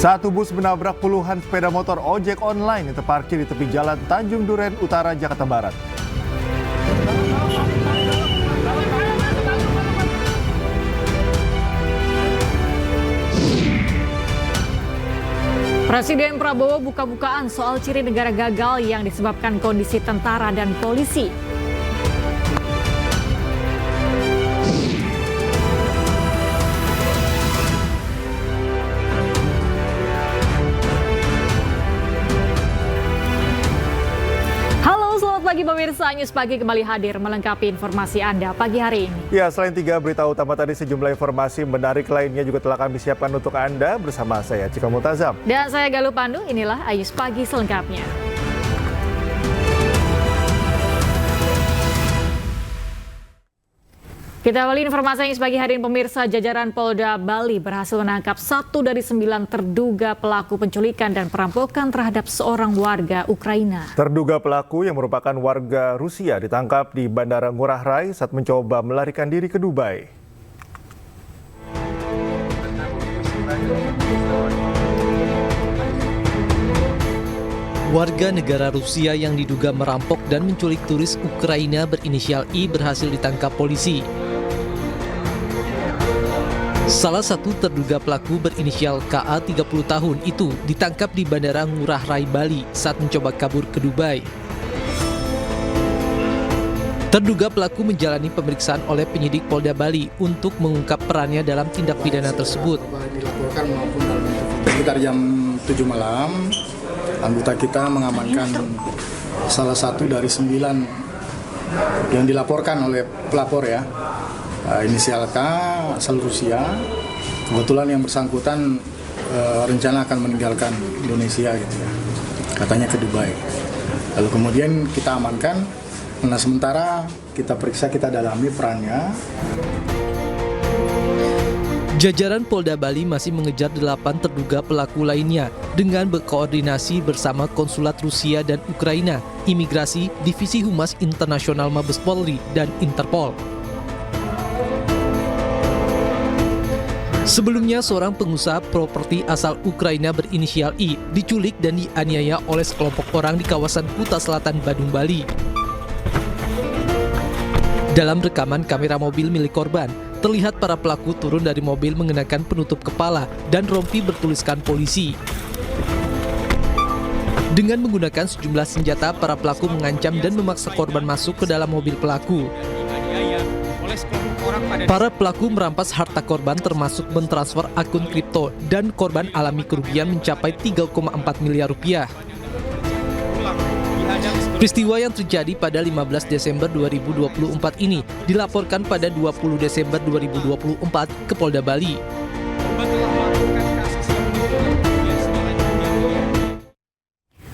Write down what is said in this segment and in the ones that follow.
Satu bus menabrak puluhan sepeda motor ojek online yang terparkir di tepi jalan Tanjung Duren Utara, Jakarta Barat. Presiden Prabowo buka-bukaan soal ciri negara gagal yang disebabkan kondisi tentara dan polisi. Pagi pemirsa, News Pagi kembali hadir melengkapi informasi Anda pagi hari ini. Ya, selain 3 berita utama tadi, sejumlah informasi menarik lainnya juga telah kami siapkan untuk Anda bersama saya, Cika Multazam. Dan saya Galuh Pandu, inilah News Pagi selengkapnya. Kita awali informasi yang pagi hari ini pemirsa. Jajaran Polda Bali berhasil menangkap 1 dari 9 terduga pelaku penculikan dan perampokan terhadap seorang warga Ukraina. Terduga pelaku yang merupakan warga Rusia ditangkap di Bandara Ngurah Rai saat mencoba melarikan diri ke Dubai. Warga negara Rusia yang diduga merampok dan menculik turis Ukraina berinisial I berhasil ditangkap polisi. Salah satu terduga pelaku berinisial KA 30 tahun itu ditangkap di Bandara Ngurah Rai, Bali saat mencoba kabur ke Dubai. Terduga pelaku menjalani pemeriksaan oleh penyidik Polda Bali untuk mengungkap perannya dalam tindak pidana tersebut. Dilaporkan maupun dalam sekitar jam 7 malam, anggota kita mengamankan salah satu dari 9 yang dilaporkan oleh pelapor ya. Inisial K, asal Rusia. Kebetulan yang bersangkutan rencana akan meninggalkan Indonesia gitu ya. Katanya ke Dubai. Lalu kemudian kita amankan. Nah, sementara kita periksa, kita dalami perannya. Jajaran Polda Bali masih mengejar 8 terduga pelaku lainnya dengan berkoordinasi bersama Konsulat Rusia dan Ukraina, Imigrasi, Divisi Humas Internasional Mabes Polri, dan Interpol. Sebelumnya, seorang pengusaha properti asal Ukraina berinisial I diculik dan dianiaya oleh sekelompok orang di kawasan Kuta Selatan, Badung, Bali. Dalam rekaman kamera mobil milik korban, terlihat para pelaku turun dari mobil mengenakan penutup kepala dan rompi bertuliskan polisi. Dengan menggunakan sejumlah senjata, para pelaku mengancam dan memaksa korban masuk ke dalam mobil pelaku. Para pelaku merampas harta korban termasuk mentransfer akun kripto dan korban alami kerugian mencapai 3,4 miliar rupiah. Peristiwa yang terjadi pada 15 Desember 2024 ini dilaporkan pada 20 Desember 2024 ke Polda Bali.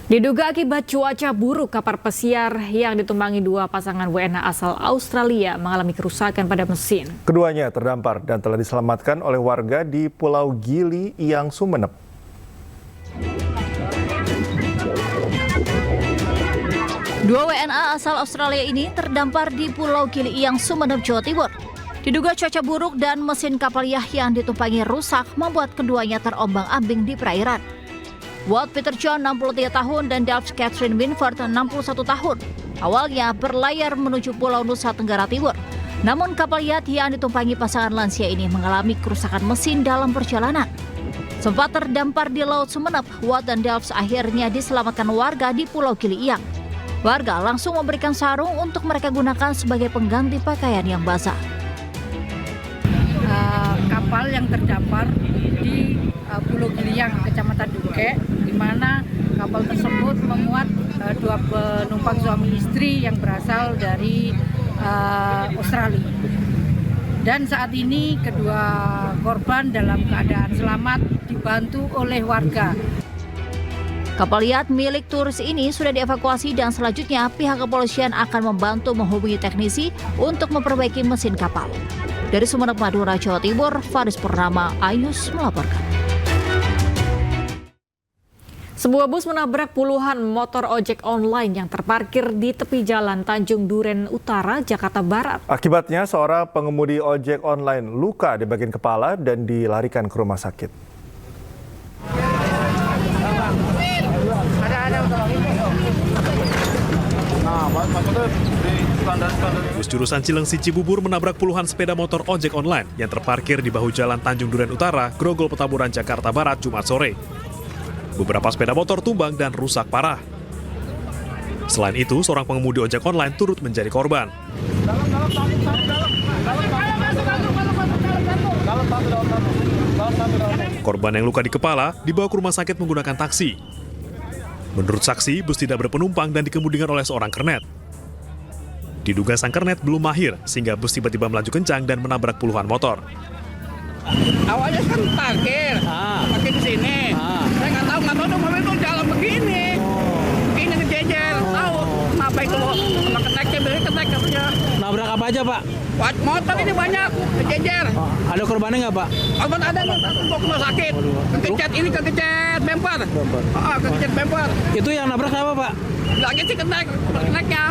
Diduga akibat cuaca buruk, kapal pesiar yang ditumpangi 2 pasangan WNA asal Australia mengalami kerusakan pada mesin. Keduanya terdampar dan telah diselamatkan oleh warga di Pulau Gili, Iyang, Sumeneb. Dua WNA asal Australia ini terdampar di Pulau Gili, Iyang, Sumeneb, Jawa Timur. Diduga cuaca buruk dan mesin kapal yang ditumpangi rusak membuat keduanya terombang-ambing di perairan. Walt Peter John 63 tahun dan Delph Catherine Winford 61 tahun awalnya berlayar menuju Pulau Nusa Tenggara Timur. Namun kapal yacht yang ditumpangi pasangan lansia ini mengalami kerusakan mesin dalam perjalanan. Sempat terdampar di Laut Sumeneb, Walt dan Delph akhirnya diselamatkan warga di Pulau Gili, Iyang. Warga langsung memberikan sarung untuk mereka gunakan sebagai pengganti pakaian yang basah. Kapal yang terdampar di Pulau Gili, Iyang, Kecamatan Duke, di mana kapal tersebut memuat 2 penumpang suami istri yang berasal dari Australia. Dan saat ini kedua korban dalam keadaan selamat dibantu oleh warga. Kapal yacht milik turis ini sudah dievakuasi dan selanjutnya pihak kepolisian akan membantu menghubungi teknisi untuk memperbaiki mesin kapal. Dari Sumeneb, Madura, Jawa Timur, Faris Purnama, Ayus melaporkan. Sebuah bus menabrak puluhan motor ojek online yang terparkir di tepi jalan Tanjung Duren Utara, Jakarta Barat. Akibatnya, seorang pengemudi ojek online luka di bagian kepala dan dilarikan ke rumah sakit. Bus jurusan Cilengsi Cibubur menabrak puluhan sepeda motor ojek online yang terparkir di bahu jalan Tanjung Duren Utara, Grogol Petamburan, Jakarta Barat, Jumat sore. Beberapa sepeda motor tumbang dan rusak parah. Selain itu, seorang pengemudi ojek online turut menjadi korban. Korban yang luka di kepala dibawa ke rumah sakit menggunakan taksi. Menurut saksi, bus tidak berpenumpang dan dikemudikan oleh seorang kernet. Diduga sang kernet belum mahir, sehingga bus tiba-tiba melaju kencang dan menabrak puluhan motor. Awalnya kan parkir di sini. Saya nggak tahu dong mobil itu jalan begini. Begini ngejejer, tahu kenapa itu sama keneknya, beli kenek katanya. Nabrak apa aja, Pak? Motor ini banyak, ngejejer. Ada korbannya nggak, Pak? Korban ada nih, bawa ke rumah sakit. Kekecet bemper. Kekecet bemper. Itu yang nabrak apa, Pak? Bilangnya sih keneknya.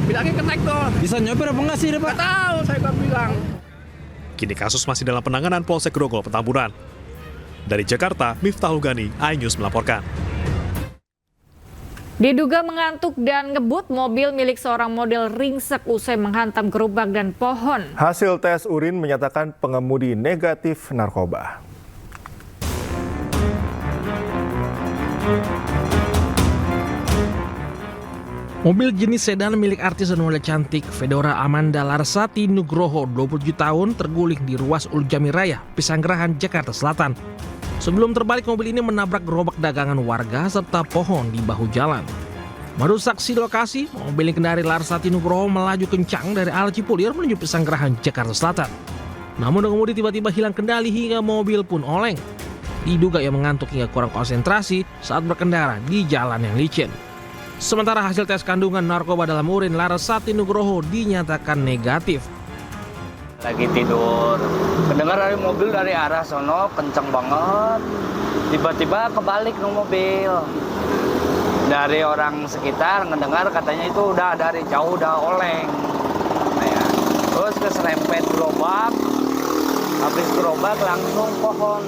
Bilangnya kenek tuh. Bisa nyopir apa nggak sih, Pak? Nggak tahu, saya nggak bilang. Kini kasus masih dalam penanganan Polsek Grogol Petamburan. Dari Jakarta, Miftahul Gani, iNews melaporkan. Diduga mengantuk dan ngebut, mobil milik seorang model ringsek usai menghantam gerobak dan pohon. Hasil tes urin menyatakan pengemudi negatif narkoba. Mobil jenis sedan milik artis dan model cantik Fedora Amanda Larsati Nugroho, 27 tahun, terguling di ruas Ulu Jami Raya, Pesanggerahan, Jakarta Selatan. Sebelum terbalik, mobil ini menabrak gerobak dagangan warga serta pohon di bahu jalan. Menurut saksi lokasi, mobil yang kendari Larsati Nugroho melaju kencang dari arah Cipulir menuju Pesanggerahan, Jakarta Selatan. Namun pengemudi tiba-tiba hilang kendali hingga mobil pun oleng. Diduga ia mengantuk hingga kurang konsentrasi saat berkendara di jalan yang licin. Sementara hasil tes kandungan narkoba dalam urin Larsati Nugroho dinyatakan negatif. Lagi tidur, mendengar dari mobil dari arah sono kenceng banget. Tiba-tiba kebalik no mobil. Dari orang sekitar mendengar katanya itu udah dari jauh udah oleng. Nah, ya. Terus keserempet gerobak, habis gerobak langsung pohon.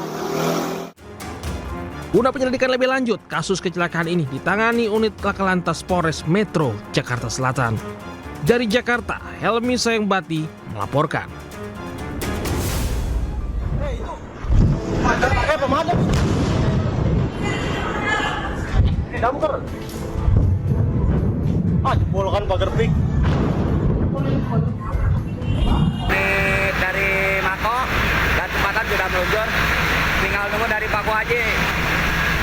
Guna penyelidikan lebih lanjut, kasus kecelakaan ini ditangani unit Laka Lantas Polres Metro Jakarta Selatan. Dari Jakarta, Helmi Sayangbati melaporkan. Jebol kan pagar pik. Dari Mako dan tempatan sudah meluncur. Tinggal nunggu dari Paku Haji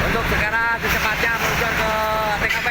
untuk segera secepatnya meluncur ke TKP.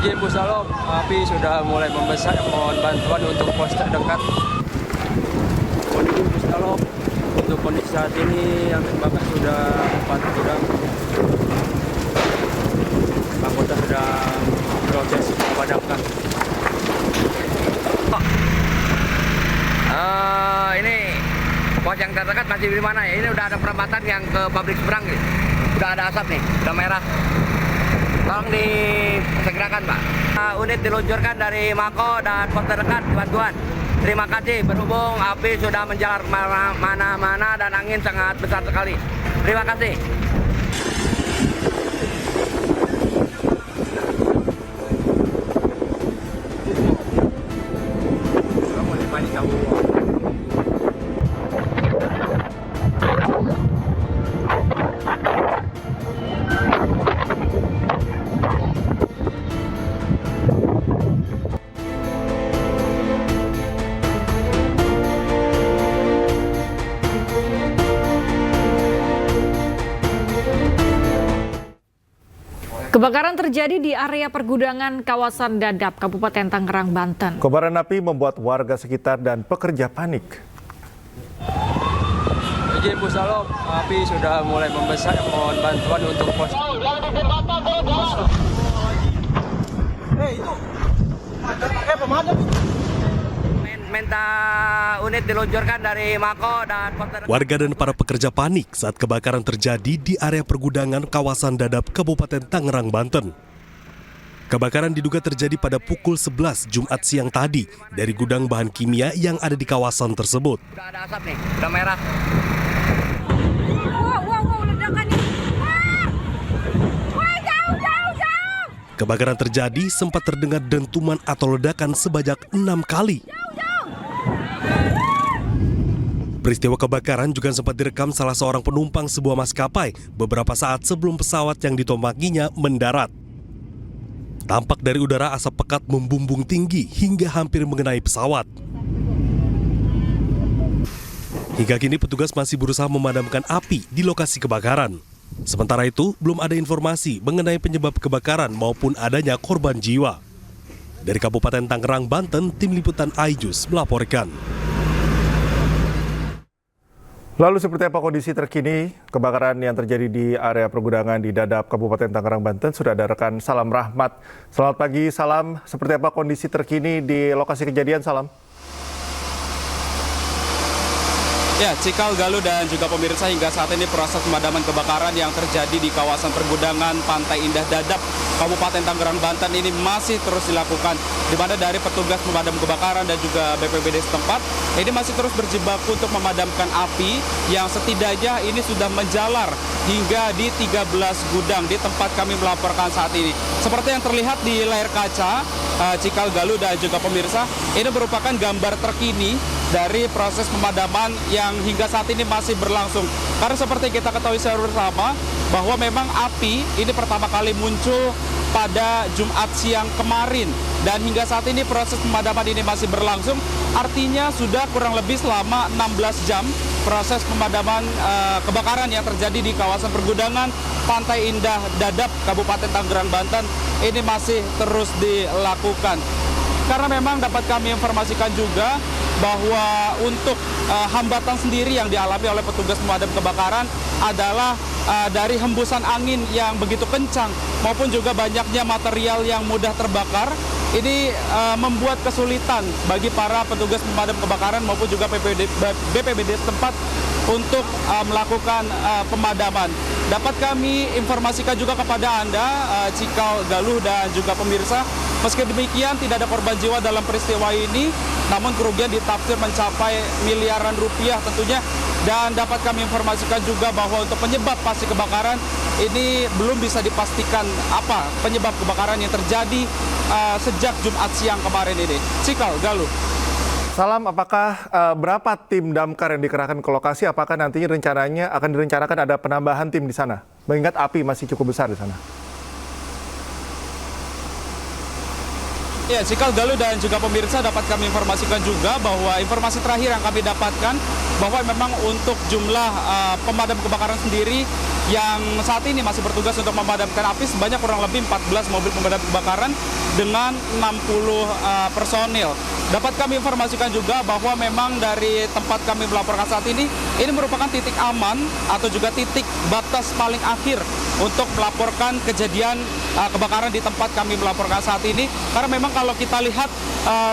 Izin Pusalop, api sudah mulai membesar, mohon bantuan untuk pos terdekat. Mohon izin Pusalop, untuk kondisi saat ini yang terbakar sudah 4 gudang. Anggota sedang proses memadamkan. Ini pos yang terdekat masih di mana ya? Ini udah ada perempatan yang ke pabrik seberang nih. Udah ada asap nih, udah merah. Tolong disegerakan, Pak. Unit diluncurkan dari Mako dan pos terdekat bantuan. Terima kasih, berhubung api sudah menjalar mana-mana dan angin sangat besar sekali. Terima kasih. Kebakaran terjadi di area pergudangan kawasan Dadap, Kabupaten Tangerang, Banten. Kobaran api membuat warga sekitar dan pekerja panik. Izin Pusdalop, api sudah mulai membesar. Mohon bantuan untuk pos. Minta unit diluncurkan dari Mako dan Warga dan para pekerja panik saat kebakaran terjadi di area pergudangan kawasan Dadap, Kabupaten Tangerang, Banten. Kebakaran diduga terjadi pada pukul 11 Jumat siang tadi dari gudang bahan kimia yang ada di kawasan tersebut. Udah ada asap nih, udah merah. Ledakan ini. Jauh. Kebakaran terjadi sempat terdengar dentuman atau ledakan sebanyak 6 kali. Peristiwa kebakaran juga sempat direkam salah seorang penumpang sebuah maskapai beberapa saat sebelum pesawat yang ditombakinya mendarat. Tampak dari udara asap pekat membumbung tinggi hingga hampir mengenai pesawat. Hingga kini petugas masih berusaha memadamkan api di lokasi kebakaran. Sementara itu, belum ada informasi mengenai penyebab kebakaran maupun adanya korban jiwa. Dari Kabupaten Tangerang, Banten, Tim Liputan iJus melaporkan. Lalu seperti apa kondisi terkini kebakaran yang terjadi di area pergudangan di Dadap, Kabupaten Tangerang, Banten? Sudah ada rekan Salam Rahmat. Selamat pagi, Salam. Seperti apa kondisi terkini di lokasi kejadian, Salam? Ya, Cikal, Galuh, dan juga pemirsa, hingga saat ini proses pemadaman kebakaran yang terjadi di kawasan pergudangan Pantai Indah Dadap, Kabupaten Tangerang, Banten ini masih terus dilakukan, di mana dari petugas pemadam kebakaran dan juga BPBD setempat ini masih terus berjibaku untuk memadamkan api yang setidaknya ini sudah menjalar hingga di 13 gudang di tempat kami melaporkan saat ini. Seperti yang terlihat di layar kaca, Cikal, Galuh, dan juga pemirsa, ini merupakan gambar terkini dari proses pemadaman yang hingga saat ini masih berlangsung. Karena seperti kita ketahui secara bersama bahwa memang api ini pertama kali muncul pada Jumat siang kemarin dan hingga saat ini proses pemadaman ini masih berlangsung. Artinya sudah kurang lebih selama 16 jam proses pemadaman kebakaran yang terjadi di kawasan pergudangan Pantai Indah Dadap, Kabupaten Tangerang, Banten ini masih terus dilakukan. Karena memang dapat kami informasikan juga bahwa untuk hambatan sendiri yang dialami oleh petugas pemadam kebakaran adalah dari hembusan angin yang begitu kencang maupun juga banyaknya material yang mudah terbakar. Ini membuat kesulitan bagi para petugas pemadam kebakaran maupun juga BPBD setempat untuk melakukan pemadaman. Dapat kami informasikan juga kepada Anda, Cikal, Galuh, dan juga pemirsa, meski demikian tidak ada korban jiwa dalam peristiwa ini, namun kerugian ditafsir mencapai miliaran rupiah tentunya. Dan dapat kami informasikan juga bahwa untuk penyebab pasti kebakaran ini belum bisa dipastikan apa penyebab kebakaran yang terjadi sejak Jumat siang kemarin ini. Cikal, Galuh. Salam, apakah berapa tim damkar yang dikerahkan ke lokasi? Apakah nantinya rencananya akan direncanakan ada penambahan tim di sana? Mengingat api masih cukup besar di sana. Ya, Cikal, Galuh, dan juga pemirsa, dapat kami informasikan juga bahwa informasi terakhir yang kami dapatkan bahwa memang untuk jumlah pemadam kebakaran sendiri yang saat ini masih bertugas untuk memadamkan api sebanyak kurang lebih 14 mobil pemadam kebakaran dengan 60 personil. Dapat kami informasikan juga bahwa memang dari tempat kami melaporkan saat ini merupakan titik aman atau juga titik batas paling akhir untuk melaporkan kejadian kebakaran di tempat kami melaporkan saat ini. Karena memang kalau kita lihat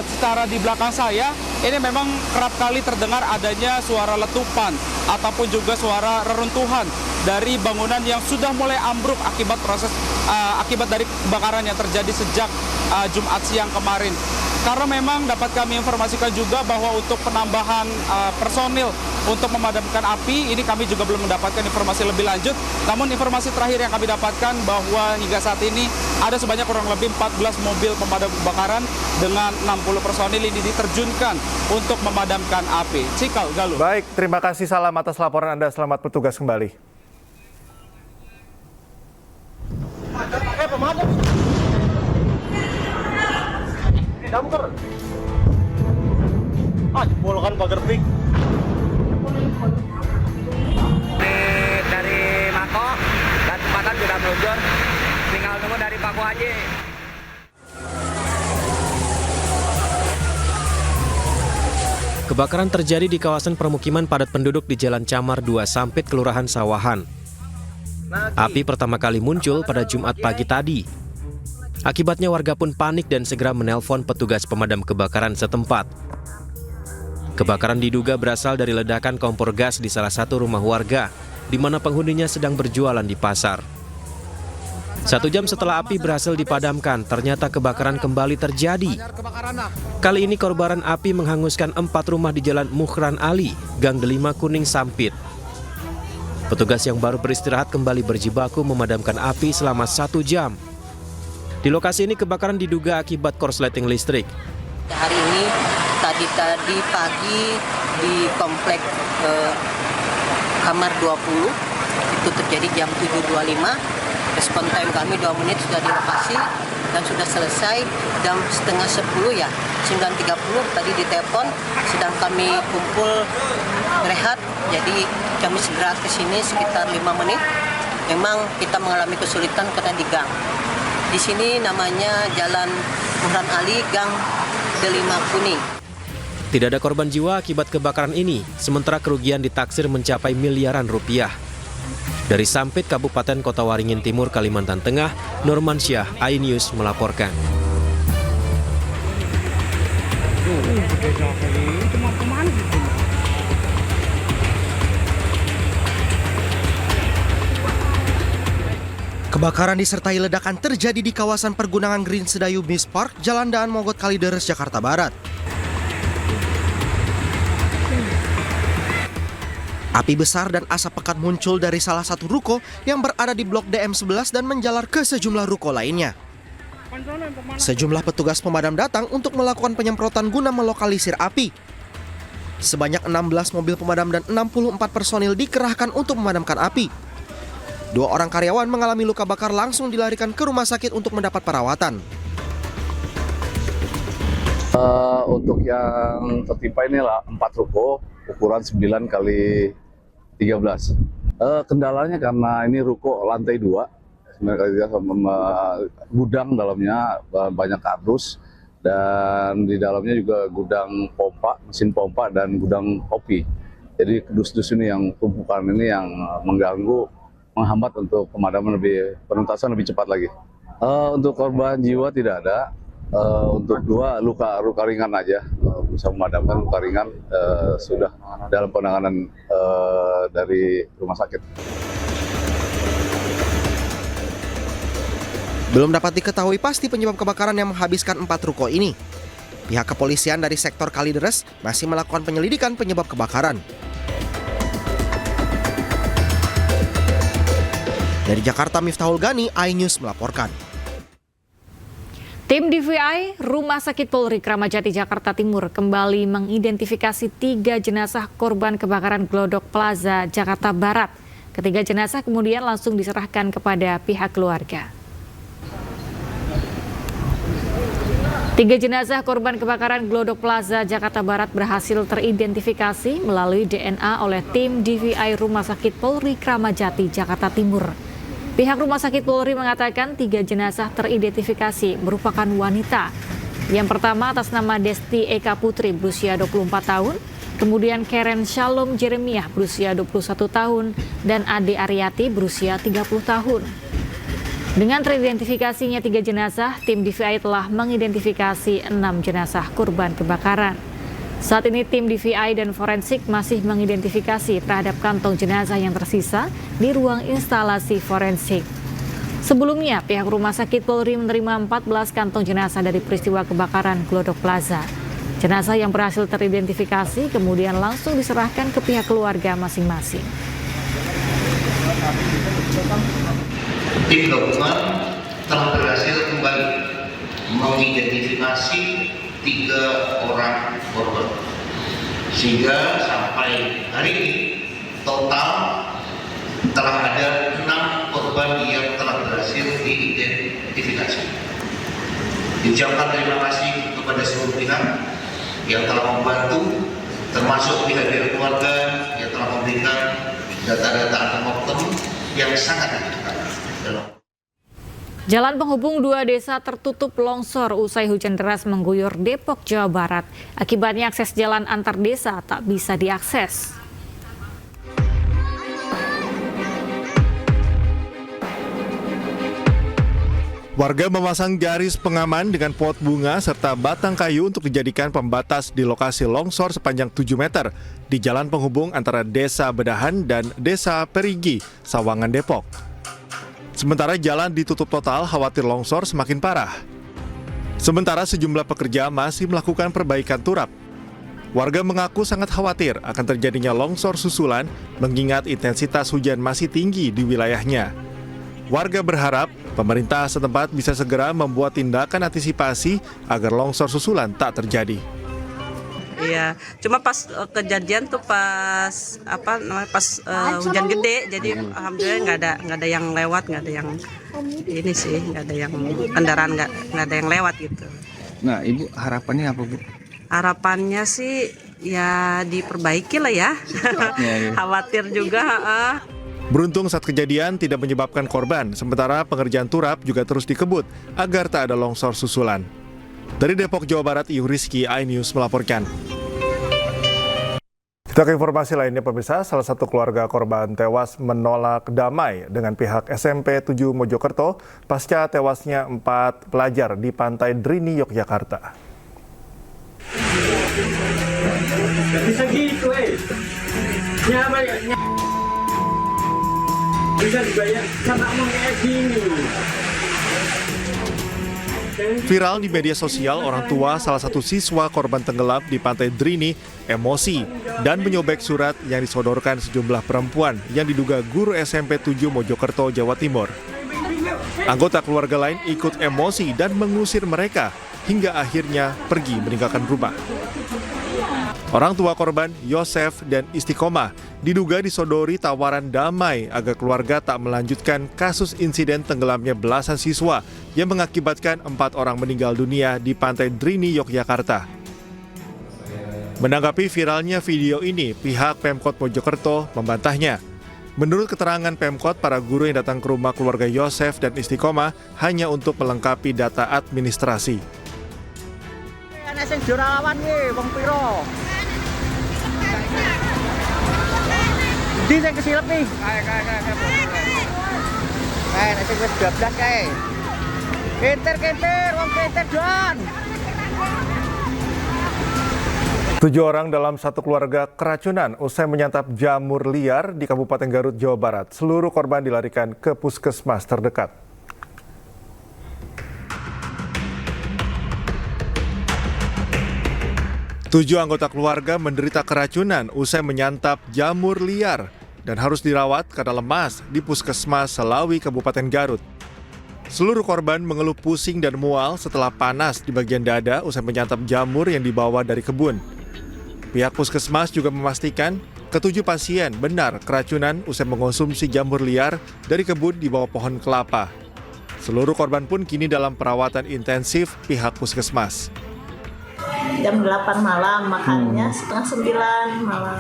secara di belakang saya, ini memang kerap kali terdengar adanya suara letupan ataupun juga suara reruntuhan dari bangunan yang sudah mulai ambruk akibat akibat dari kebakaran yang terjadi sejak Jumat siang kemarin. Karena memang dapat kami informasikan juga bahwa untuk penambahan personil untuk memadamkan api, ini kami juga belum mendapatkan informasi lebih lanjut. Namun informasi terakhir yang kami dapatkan bahwa hingga saat ini ada sebanyak kurang lebih 14 mobil pemadam kebakaran dengan 60 personil ini diterjunkan untuk memadamkan api. Cikal, Galuh. Baik, terima kasih Salam atas laporan Anda. Selamat bertugas kembali. Damkar. Jebol kan pagar pik. Dari Mako dan tempatan sudah meluncur. Tinggal tunggu dari Paku Haji. Kebakaran terjadi di kawasan permukiman padat penduduk di Jalan Camar 2 Sampit, Kelurahan Sawahan. Api pertama kali muncul pada Jumat pagi tadi. Akibatnya warga pun panik dan segera menelpon petugas pemadam kebakaran setempat. Kebakaran diduga berasal dari ledakan kompor gas di salah satu rumah warga, di mana penghuninya sedang berjualan di pasar. 1 jam setelah api berhasil dipadamkan, ternyata kebakaran kembali terjadi. Kali ini kobaran api menghanguskan 4 rumah di Jalan Mukhran Ali, Gang Delima Kuning Sampit. Petugas yang baru beristirahat kembali berjibaku memadamkan api selama 1 jam. Di lokasi ini kebakaran diduga akibat korsleting listrik. Hari ini tadi pagi di komplek Kamar 20 itu terjadi jam 7.25. Respon time kami 2 menit sudah di lokasi dan sudah selesai jam setengah 10 ya, 9.30 tadi ditelepon, sedang kami kumpul rehat, jadi kami segera ke sini sekitar 5 menit. Memang kita mengalami kesulitan karena di gang. Di sini namanya Jalan Mukhran Ali, Gang Delima Kuning. Tidak ada korban jiwa akibat kebakaran ini, sementara kerugian ditaksir mencapai miliaran rupiah. Dari Sampit, Kabupaten Kota Waringin Timur, Kalimantan Tengah, Nurmansyah, iNews melaporkan. Kebakaran disertai ledakan terjadi di kawasan pergunungan Green Sedayu Beach Park, Jalan Daan Mogot Kalideres, Jakarta Barat. Api besar dan asap pekat muncul dari salah satu ruko yang berada di blok DM11 dan menjalar ke sejumlah ruko lainnya. Sejumlah petugas pemadam datang untuk melakukan penyemprotan guna melokalisir api. Sebanyak 16 mobil pemadam dan 64 personil dikerahkan untuk memadamkan api. 2 orang karyawan mengalami luka bakar langsung dilarikan ke rumah sakit untuk mendapat perawatan. Untuk yang tertimpa inilah 4 ruko, ukuran 9 kali 13. Kendalanya karena ini ruko lantai 2, 9 kali 13, gudang dalamnya banyak kardus, dan di dalamnya juga gudang pompa, mesin pompa, dan gudang kopi. Jadi dus-dus ini yang tumpukan ini yang mengganggu, menghambat untuk pemadaman penuntasan lebih cepat lagi. Untuk korban jiwa tidak ada. Untuk 2 luka ringan aja, bisa memadamkan luka ringan, sudah dalam penanganan dari rumah sakit. Belum dapat diketahui pasti penyebab kebakaran yang menghabiskan 4 ruko ini. Pihak kepolisian dari sektor Kalideres masih melakukan penyelidikan penyebab kebakaran. Dari Jakarta, Miftahul Gani, iNews melaporkan. Tim DVI Rumah Sakit Polri Kramat Jati Jakarta Timur kembali mengidentifikasi 3 jenazah korban kebakaran Glodok Plaza Jakarta Barat. Ketiga jenazah kemudian langsung diserahkan kepada pihak keluarga. 3 jenazah korban kebakaran Glodok Plaza Jakarta Barat berhasil teridentifikasi melalui DNA oleh tim DVI Rumah Sakit Polri Kramat Jati Jakarta Timur. Pihak Rumah Sakit Polri mengatakan 3 jenazah teridentifikasi merupakan wanita. Yang pertama atas nama Desti Eka Putri berusia 24 tahun, kemudian Karen Shalom Jeremiah berusia 21 tahun, dan Ade Aryati berusia 30 tahun. Dengan teridentifikasinya 3 jenazah, tim DVI telah mengidentifikasi 6 jenazah korban kebakaran. Saat ini tim DVI dan forensik masih mengidentifikasi terhadap kantong jenazah yang tersisa di ruang instalasi forensik. Sebelumnya, pihak Rumah Sakit Polri menerima 14 kantong jenazah dari peristiwa kebakaran Glodok Plaza. Jenazah yang berhasil teridentifikasi kemudian langsung diserahkan ke pihak keluarga masing-masing. Tim gabungan telah berhasil kembali mengidentifikasi 3 orang korban, sehingga sampai hari ini total telah ada 6 korban yang telah berhasil diidentifikasi. Diucapkan terima kasih kepada seluruh pihak yang telah membantu, termasuk pihak dari keluarga yang telah memberikan data-data antemortem yang sangat dibutuhkan. Jalan penghubung dua desa tertutup longsor usai hujan deras mengguyur Depok, Jawa Barat. Akibatnya akses jalan antar desa tak bisa diakses. Warga memasang garis pengaman dengan pot bunga serta batang kayu untuk dijadikan pembatas di lokasi longsor sepanjang 7 meter di jalan penghubung antara Desa Bedahan dan Desa Perigi, Sawangan, Depok. Sementara jalan ditutup total khawatir longsor semakin parah. Sementara sejumlah pekerja masih melakukan perbaikan turap. Warga mengaku sangat khawatir akan terjadinya longsor susulan mengingat intensitas hujan masih tinggi di wilayahnya. Warga berharap pemerintah setempat bisa segera membuat tindakan antisipasi agar longsor susulan tak terjadi. Iya, cuma pas kejadian tuh pas hujan gede, jadi alhamdulillah nggak ada yang lewat, nggak ada yang ini sih, nggak ada yang kendaraan nggak ada yang lewat gitu. Nah, Ibu harapannya apa, Bu? Harapannya sih ya diperbaiki lah ya. Khawatir juga. Beruntung saat kejadian tidak menyebabkan korban, sementara pengerjaan turap juga terus dikebut agar tak ada longsor susulan. Dari Depok, Jawa Barat, Iyu Rizky, iNews melaporkan. Kita ke informasi lainnya, pemirsa. Salah satu keluarga korban tewas menolak damai dengan pihak SMP 7 Mojokerto pasca tewasnya 4 pelajar di Pantai Drini, Yogyakarta. Bisa gitu, bisa dibayar sama kayak gini. Viral di media sosial, orang tua salah satu siswa korban tenggelam di Pantai Drini emosi dan menyobek surat yang disodorkan sejumlah perempuan yang diduga guru SMP 7 Mojokerto, Jawa Timur. Anggota keluarga lain ikut emosi dan mengusir mereka hingga akhirnya pergi meninggalkan rumah. Orang tua korban, Yosef dan Istiqomah, diduga disodori tawaran damai agar keluarga tak melanjutkan kasus insiden tenggelamnya belasan siswa yang mengakibatkan 4 orang meninggal dunia di Pantai Drini, Yogyakarta. Menanggapi viralnya video ini, pihak Pemkot Mojokerto membantahnya. Menurut keterangan Pemkot, para guru yang datang ke rumah keluarga Yosef dan Istiqomah hanya untuk melengkapi data administrasi. Ana sing juara lawan iki wong piro? Di sing kesilep nih. Kae nek sing wis 12 kae. Kenter wong kenter doan. 7 orang dalam satu keluarga keracunan usai menyantap jamur liar di Kabupaten Garut, Jawa Barat. Seluruh korban dilarikan ke puskesmas terdekat. Tujuh anggota keluarga menderita keracunan usai menyantap jamur liar dan harus dirawat karena lemas di puskesmas Selawi, Kabupaten Garut. Seluruh korban mengeluh pusing dan mual setelah panas di bagian dada usai menyantap jamur yang dibawa dari kebun. Pihak puskesmas juga memastikan ketujuh pasien benar keracunan usai mengonsumsi jamur liar dari kebun di bawah pohon kelapa. Seluruh korban pun kini dalam perawatan intensif pihak puskesmas. Jam 8 malam, makannya setengah 9 malam.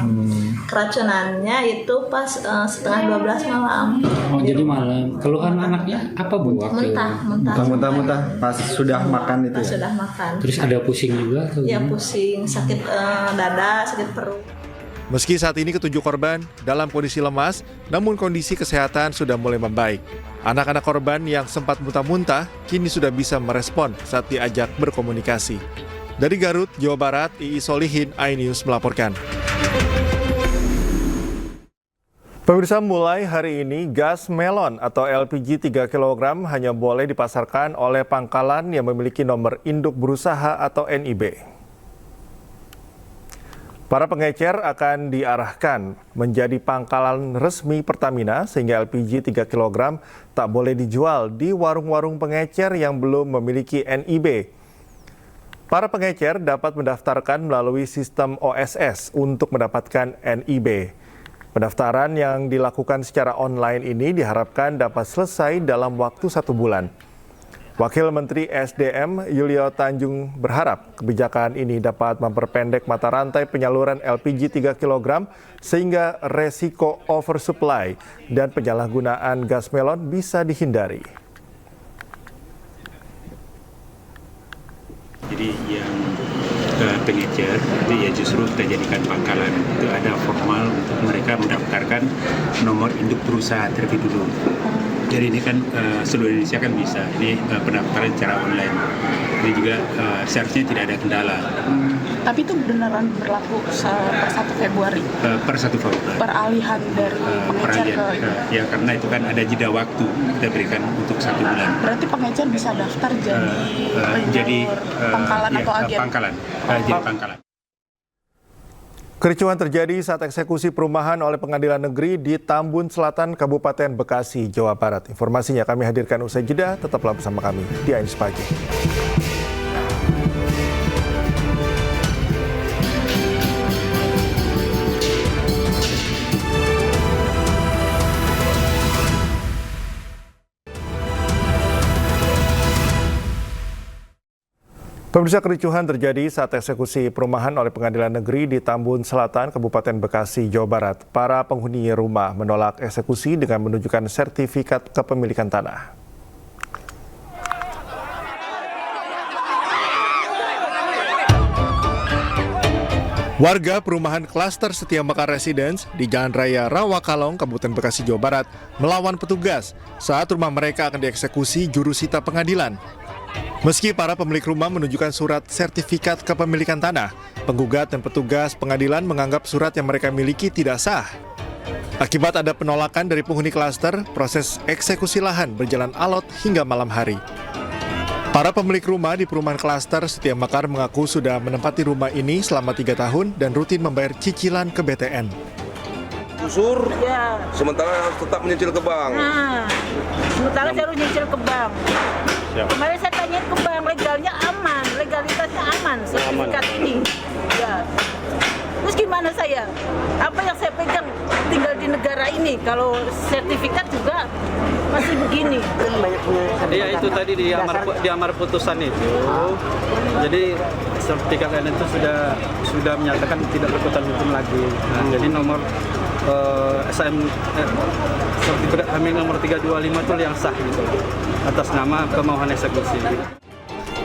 Keracunannya itu pas setengah 12 malam. Oh, jadi malam. Keluhan anaknya apa, Bu? Muntah pas sudah makan itu ya? Sudah makan. Terus ada pusing juga? Ya pusing, sakit dada, sakit perut. Meski saat ini ketujuh korban dalam kondisi lemas, namun kondisi kesehatan sudah mulai membaik. Anak-anak korban yang sempat muntah-muntah kini sudah bisa merespon saat diajak berkomunikasi. Dari Garut, Jawa Barat, Ii Solihin, iNews melaporkan. Pemirsa, mulai hari ini gas melon atau LPG 3 kg hanya boleh dipasarkan oleh pangkalan yang memiliki nomor induk berusaha atau NIB. Para pengecer akan diarahkan menjadi pangkalan resmi Pertamina sehingga LPG 3 kg tak boleh dijual di warung-warung pengecer yang belum memiliki NIB. Para pengecer dapat mendaftarkan melalui sistem OSS untuk mendapatkan NIB. Pendaftaran yang dilakukan secara online ini diharapkan dapat selesai dalam waktu 1 bulan. Wakil Menteri SDM Yulio Tanjung berharap kebijakan ini dapat memperpendek mata rantai penyaluran LPG 3 kg sehingga resiko oversupply dan penyalahgunaan gas melon bisa dihindari. Jadi yang pengecer itu ya justru kita jadikan pangkalan. Itu ada formal untuk mereka mendaftarkan nomor induk perusahaan terlebih dulu. Jadi ini kan seluruh Indonesia kan bisa. Ini pendaftaran secara online. Ini juga seharusnya tidak ada kendala. Tapi itu beneran berlaku per 1 Februari? Per 1 Februari. Peralihan dari pengecer ke... Ya karena itu kan ada jeda waktu kita berikan untuk 1 bulan. Berarti pengecer bisa daftar jadi pangkalan atau agen? Pangkalan. Jadi pangkalan. Kericuhan terjadi saat eksekusi perumahan oleh Pengadilan Negeri di Tambun Selatan, Kabupaten Bekasi, Jawa Barat. Informasinya kami hadirkan usai jeda, tetaplah bersama kami di Ainus Pagi. Pemirsa, kericuhan terjadi saat eksekusi perumahan oleh Pengadilan Negeri di Tambun Selatan, Kabupaten Bekasi, Jawa Barat. Para penghuni rumah menolak eksekusi dengan menunjukkan sertifikat kepemilikan tanah. Warga perumahan klaster Setia Mekar Residence di Jalan Raya Rawakalong, Kabupaten Bekasi, Jawa Barat, melawan petugas saat rumah mereka akan dieksekusi jurusita pengadilan. Meski para pemilik rumah menunjukkan surat sertifikat kepemilikan tanah, penggugat dan petugas pengadilan menganggap surat yang mereka miliki tidak sah. Akibat ada penolakan dari penghuni klaster, proses eksekusi lahan berjalan alot hingga malam hari. Para pemilik rumah di perumahan klaster Setia Mekar mengaku sudah menempati rumah ini selama 3 tahun dan rutin membayar cicilan ke BTN. Usur, ya. Sementara harus tetap menyicil ke bank. Sementara saya harus nyicil ke bank. Kemarin saya tanya ke bank, legalnya aman, legalitasnya aman, sertifikat ini. Ya. Terus gimana saya? Apa yang saya pegang tinggal di negara ini? Kalau sertifikat juga masih begini. Iya, itu tadi di amar putusan itu. Jadi sertifikat lain itu sudah menyatakan tidak berkekuatan hukum lagi. Nah, jadi nomor sertifikat hamil nomor 325 itu yang sah gitu, atas nama kemauan eksekusi.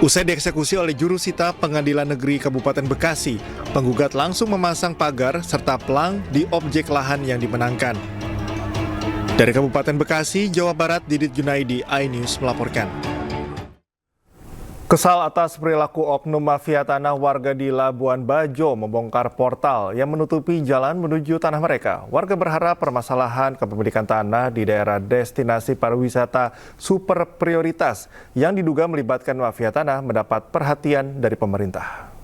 Usai dieksekusi oleh jurusita Pengadilan Negeri Kabupaten Bekasi, penggugat langsung memasang pagar serta pelang di objek lahan yang dimenangkan. Dari Kabupaten Bekasi, Jawa Barat, Didit Junaidi, iNews melaporkan. Kesal atas perilaku oknum mafia tanah, warga di Labuan Bajo membongkar portal yang menutupi jalan menuju tanah mereka. Warga berharap permasalahan kepemilikan tanah di daerah destinasi pariwisata super prioritas yang diduga melibatkan mafia tanah mendapat perhatian dari pemerintah.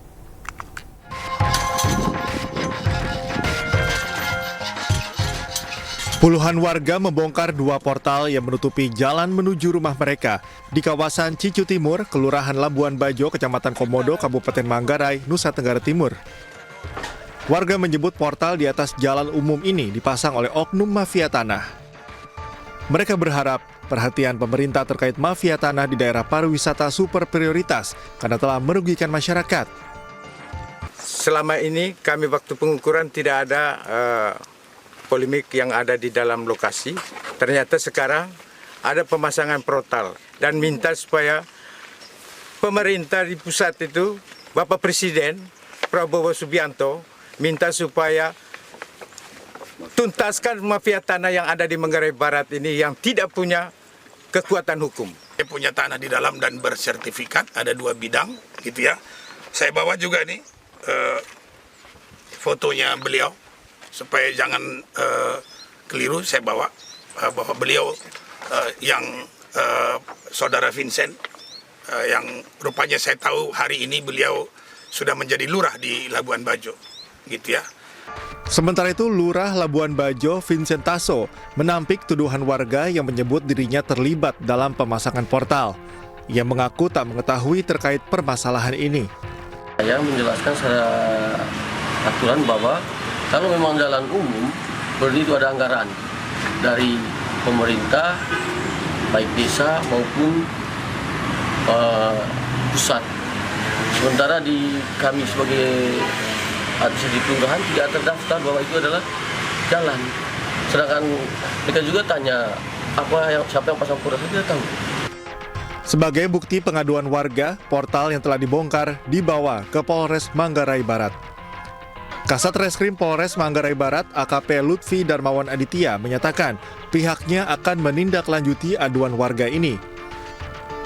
Puluhan warga membongkar 2 portal yang menutupi jalan menuju rumah mereka di kawasan Cicu Timur, Kelurahan Labuan Bajo, Kecamatan Komodo, Kabupaten Manggarai, Nusa Tenggara Timur. Warga menyebut portal di atas jalan umum ini dipasang oleh oknum mafia tanah. Mereka berharap perhatian pemerintah terkait mafia tanah di daerah pariwisata super prioritas karena telah merugikan masyarakat. Selama ini kami waktu pengukuran tidak ada polemik yang ada di dalam lokasi. Ternyata sekarang ada pemasangan portal dan minta supaya pemerintah di pusat itu, Bapak Presiden Prabowo Subianto minta supaya tuntaskan mafia tanah yang ada di Manggarai Barat ini yang tidak punya kekuatan hukum. Dia punya tanah di dalam dan bersertifikat, ada 2 bidang gitu ya. Saya bawa juga nih fotonya beliau, supaya jangan keliru. Saya bawa bahwa beliau yang saudara Vincent yang rupanya saya tahu hari ini beliau sudah menjadi lurah di Labuan Bajo, gitu ya. Sementara itu, Lurah Labuan Bajo Vincent Tasso menampik tuduhan warga yang menyebut dirinya terlibat dalam pemasangan portal. Ia mengaku tak mengetahui terkait permasalahan ini. Saya menjelaskan secara aturan bahwa kalau memang jalan umum, berarti itu ada anggaran dari pemerintah, baik desa maupun pusat. Sementara di kami sebagai administrasi kelurahan tidak terdaftar bahwa itu adalah jalan. Sedangkan mereka juga tanya siapa yang pasang portal, tidak tahu. Sebagai bukti pengaduan warga, portal yang telah dibongkar dibawa ke Polres Manggarai Barat. Kasat Reskrim Polres Manggarai Barat AKP Lutfi Darmawan Aditya menyatakan pihaknya akan menindaklanjuti aduan warga ini.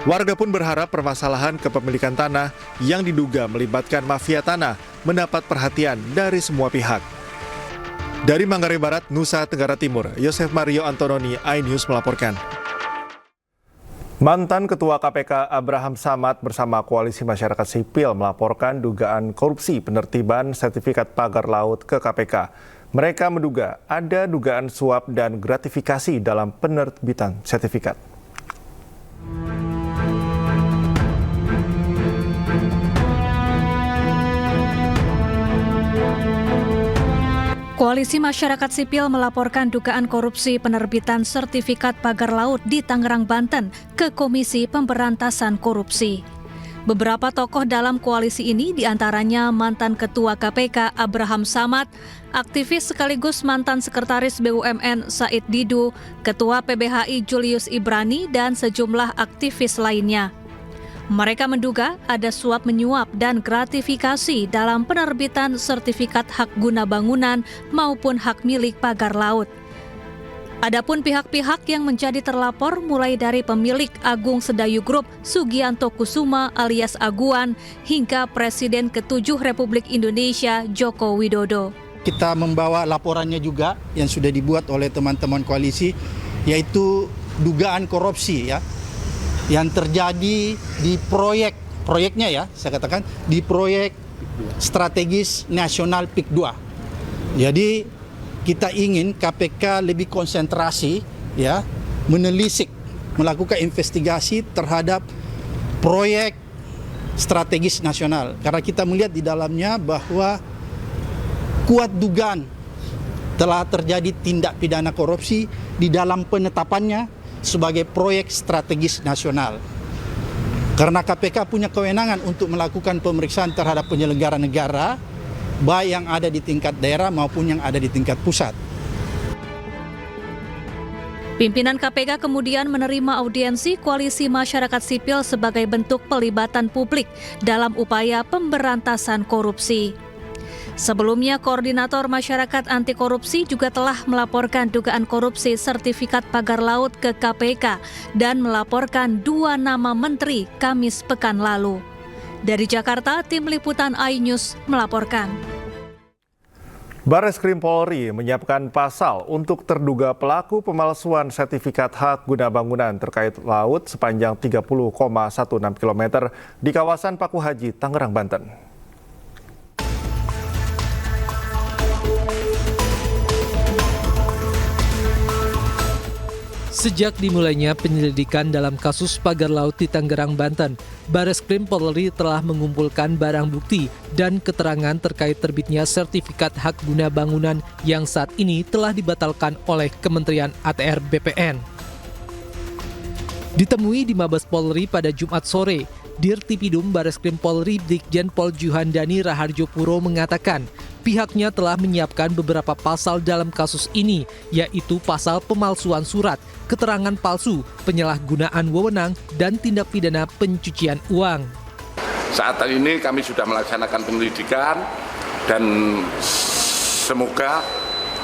Warga pun berharap permasalahan kepemilikan tanah yang diduga melibatkan mafia tanah mendapat perhatian dari semua pihak. Dari Manggarai Barat, Nusa Tenggara Timur, Yosef Mario Antononi, iNews melaporkan. Mantan Ketua KPK Abraham Samad bersama Koalisi Masyarakat Sipil melaporkan dugaan korupsi penertiban sertifikat pagar laut ke KPK. Mereka menduga ada dugaan suap dan gratifikasi dalam penerbitan sertifikat. Koalisi Masyarakat Sipil melaporkan dugaan korupsi penerbitan sertifikat pagar laut di Tangerang, Banten ke Komisi Pemberantasan Korupsi. Beberapa tokoh dalam koalisi ini diantaranya mantan Ketua KPK Abraham Samad, aktivis sekaligus mantan Sekretaris BUMN Said Didu, Ketua PBHI Julius Ibrani, dan sejumlah aktivis lainnya. Mereka menduga ada suap menyuap dan gratifikasi dalam penerbitan sertifikat hak guna bangunan maupun hak milik pagar laut. Adapun pihak-pihak yang menjadi terlapor mulai dari pemilik Agung Sedayu Group Sugianto Kusuma alias Aguan hingga Presiden ke-7 Republik Indonesia Joko Widodo. Kita membawa laporannya juga yang sudah dibuat oleh teman-teman koalisi, yaitu dugaan korupsi ya yang terjadi di proyeknya ya, saya katakan di proyek strategis nasional PIK 2. Jadi kita ingin KPK lebih konsentrasi ya, menelisik, melakukan investigasi terhadap proyek strategis nasional. Karena kita melihat di dalamnya bahwa kuat dugaan telah terjadi tindak pidana korupsi di dalam penetapannya sebagai proyek strategis nasional. Karena KPK punya kewenangan untuk melakukan pemeriksaan terhadap penyelenggara negara, baik yang ada di tingkat daerah maupun yang ada di tingkat pusat. Pimpinan KPK kemudian menerima audiensi Koalisi Masyarakat Sipil sebagai bentuk pelibatan publik dalam upaya pemberantasan korupsi. Sebelumnya, Koordinator Masyarakat Anti Korupsi juga telah melaporkan dugaan korupsi sertifikat pagar laut ke KPK dan melaporkan 2 nama menteri Kamis pekan lalu. Dari Jakarta, Tim Liputan iNews melaporkan. Barreskrim Polri menyiapkan pasal untuk terduga pelaku pemalsuan sertifikat hak guna bangunan terkait laut sepanjang 30,16 km di kawasan Paku Haji, Tangerang, Banten. Sejak dimulainya penyelidikan dalam kasus pagar laut di Tangerang, Banten, Barreskrim Polri telah mengumpulkan barang bukti dan keterangan terkait terbitnya sertifikat hak guna bangunan yang saat ini telah dibatalkan oleh Kementerian ATR BPN. Ditemui di Mabes Polri pada Jumat sore, Dirtipidum Barreskrim Polri Brigjen Pol Juhandani Raharjo Puro mengatakan pihaknya telah menyiapkan beberapa pasal dalam kasus ini, yaitu pasal pemalsuan surat, keterangan palsu, penyalahgunaan wewenang, dan tindak pidana pencucian uang. Saat ini kami sudah melaksanakan penyelidikan dan semoga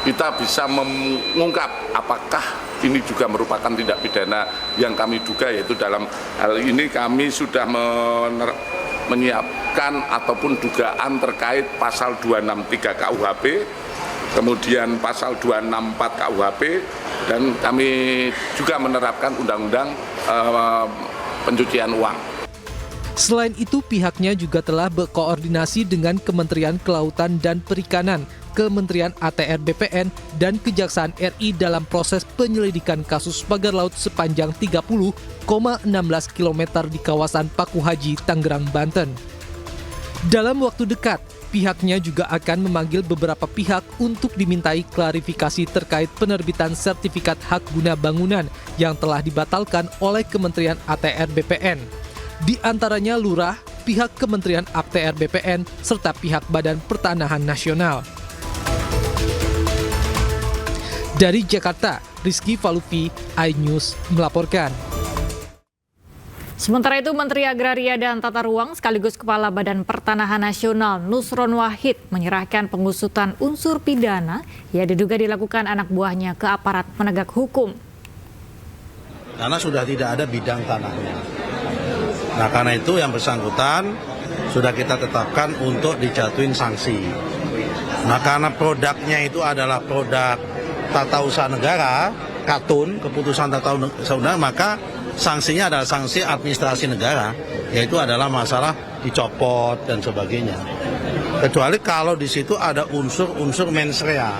kita bisa mengungkap apakah ini juga merupakan tindak pidana yang kami duga, yaitu dalam hal ini kami sudah menyiapkan ataupun dugaan terkait pasal 263 KUHP, kemudian pasal 264 KUHP, dan kami juga menerapkan undang-undang pencucian uang. Selain itu, pihaknya juga telah berkoordinasi dengan Kementerian Kelautan dan Perikanan, Kementerian ATR BPN, dan Kejaksaan RI dalam proses penyelidikan kasus pagar laut sepanjang 30,16 km di kawasan Paku Haji, Tangerang, Banten. Dalam waktu dekat, pihaknya juga akan memanggil beberapa pihak untuk dimintai klarifikasi terkait penerbitan sertifikat hak guna bangunan yang telah dibatalkan oleh Kementerian ATR BPN. Di antaranya Lurah, pihak Kementerian ATR BPN, serta pihak Badan Pertanahan Nasional. Dari Jakarta, Rizky Falupi, iNews melaporkan. Sementara itu, Menteri Agraria dan Tata Ruang sekaligus Kepala Badan Pertanahan Nasional Nusron Wahid menyerahkan pengusutan unsur pidana yang diduga dilakukan anak buahnya ke aparat penegak hukum. Karena sudah tidak ada bidang tanahnya. Nah, karena itu yang bersangkutan sudah kita tetapkan untuk dijatuhin sanksi. Nah, karena produknya itu adalah produk tata usaha negara, KATUN, keputusan tata usaha negara, maka sanksinya adalah sanksi administrasi negara, yaitu adalah masalah dicopot dan sebagainya. Kecuali kalau di situ ada unsur-unsur mens rea.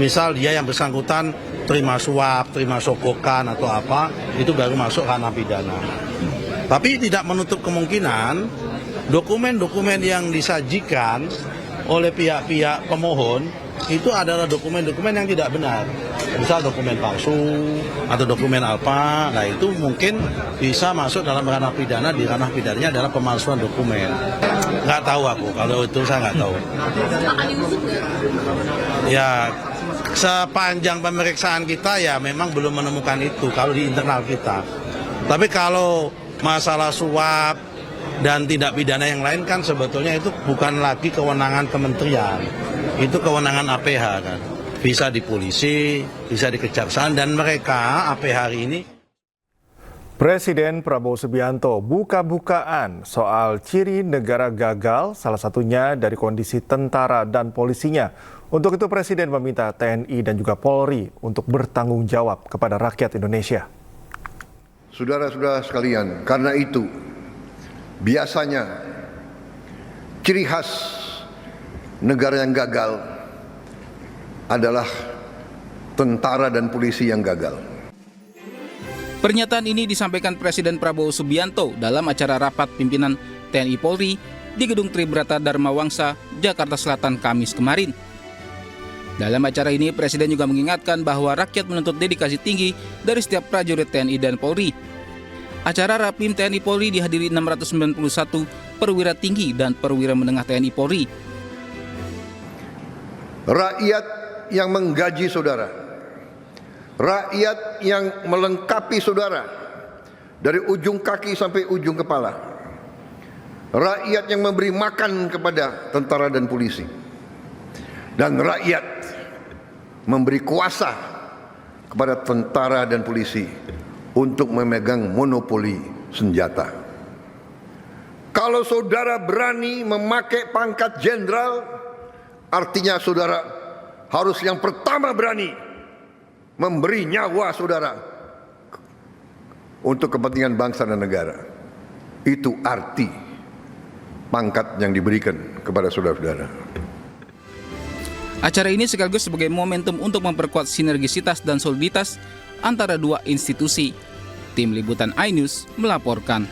Misal dia yang bersangkutan terima suap, terima sogokan atau apa, itu baru masuk ranah pidana. Tapi tidak menutup kemungkinan dokumen-dokumen yang disajikan oleh pihak-pihak pemohon itu adalah dokumen-dokumen yang tidak benar. Misal dokumen palsu atau dokumen apa, nah itu mungkin bisa masuk dalam ranah pidana. Di ranah pidananya adalah pemalsuan dokumen. Nggak tahu aku, kalau itu saya nggak tahu. Ya, sepanjang pemeriksaan kita ya memang belum menemukan itu kalau di internal kita. Tapi kalau masalah suap dan tindak pidana yang lain kan sebetulnya itu bukan lagi kewenangan kementerian. Itu kewenangan APH kan. Bisa di polisi, bisa di kejaksaan, dan mereka APH hari ini. Presiden Prabowo Subianto buka-bukaan soal ciri negara gagal, salah satunya dari kondisi tentara dan polisinya. Untuk itu Presiden meminta TNI dan juga Polri untuk bertanggung jawab kepada rakyat Indonesia. Saudara-saudara sekalian, karena itu biasanya ciri khas negara yang gagal adalah tentara dan polisi yang gagal. Pernyataan ini disampaikan Presiden Prabowo Subianto dalam acara rapat pimpinan TNI Polri di Gedung Tribrata Dharma Wangsa, Jakarta Selatan, Kamis kemarin. Dalam acara ini, Presiden juga mengingatkan bahwa rakyat menuntut dedikasi tinggi dari setiap prajurit TNI dan Polri. Acara Rapim TNI Polri dihadiri 691 perwira tinggi dan perwira menengah TNI Polri. Rakyat yang menggaji saudara, rakyat yang melengkapi saudara dari ujung kaki sampai ujung kepala, rakyat yang memberi makan kepada tentara dan polisi, dan rakyat memberi kuasa kepada tentara dan polisi untuk memegang monopoli senjata. Kalau saudara berani memakai pangkat jenderal, artinya saudara harus yang pertama berani memberi nyawa saudara untuk kepentingan bangsa dan negara. Itu arti pangkat yang diberikan kepada saudara-saudara. Acara ini sekaligus sebagai momentum untuk memperkuat sinergisitas dan soliditas antara dua institusi. Tim Liputan iNews melaporkan.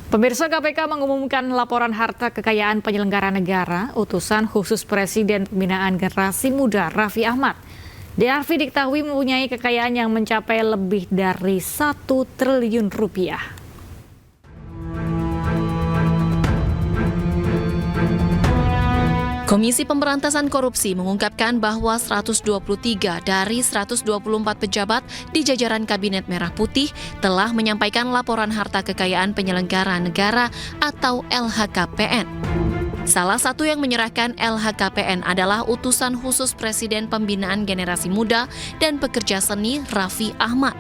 Pemirsa, KPK mengumumkan laporan harta kekayaan penyelenggara negara utusan khusus Presiden Pembinaan Generasi Muda Raffi Ahmad. Raffi diketahui mempunyai kekayaan yang mencapai lebih dari 1 triliun rupiah. Komisi Pemberantasan Korupsi mengungkapkan bahwa 123 dari 124 pejabat di jajaran Kabinet Merah Putih telah menyampaikan laporan harta kekayaan penyelenggara negara atau LHKPN. Salah satu yang menyerahkan LHKPN adalah utusan khusus Presiden Pembinaan Generasi Muda dan Pekerja Seni Raffi Ahmad.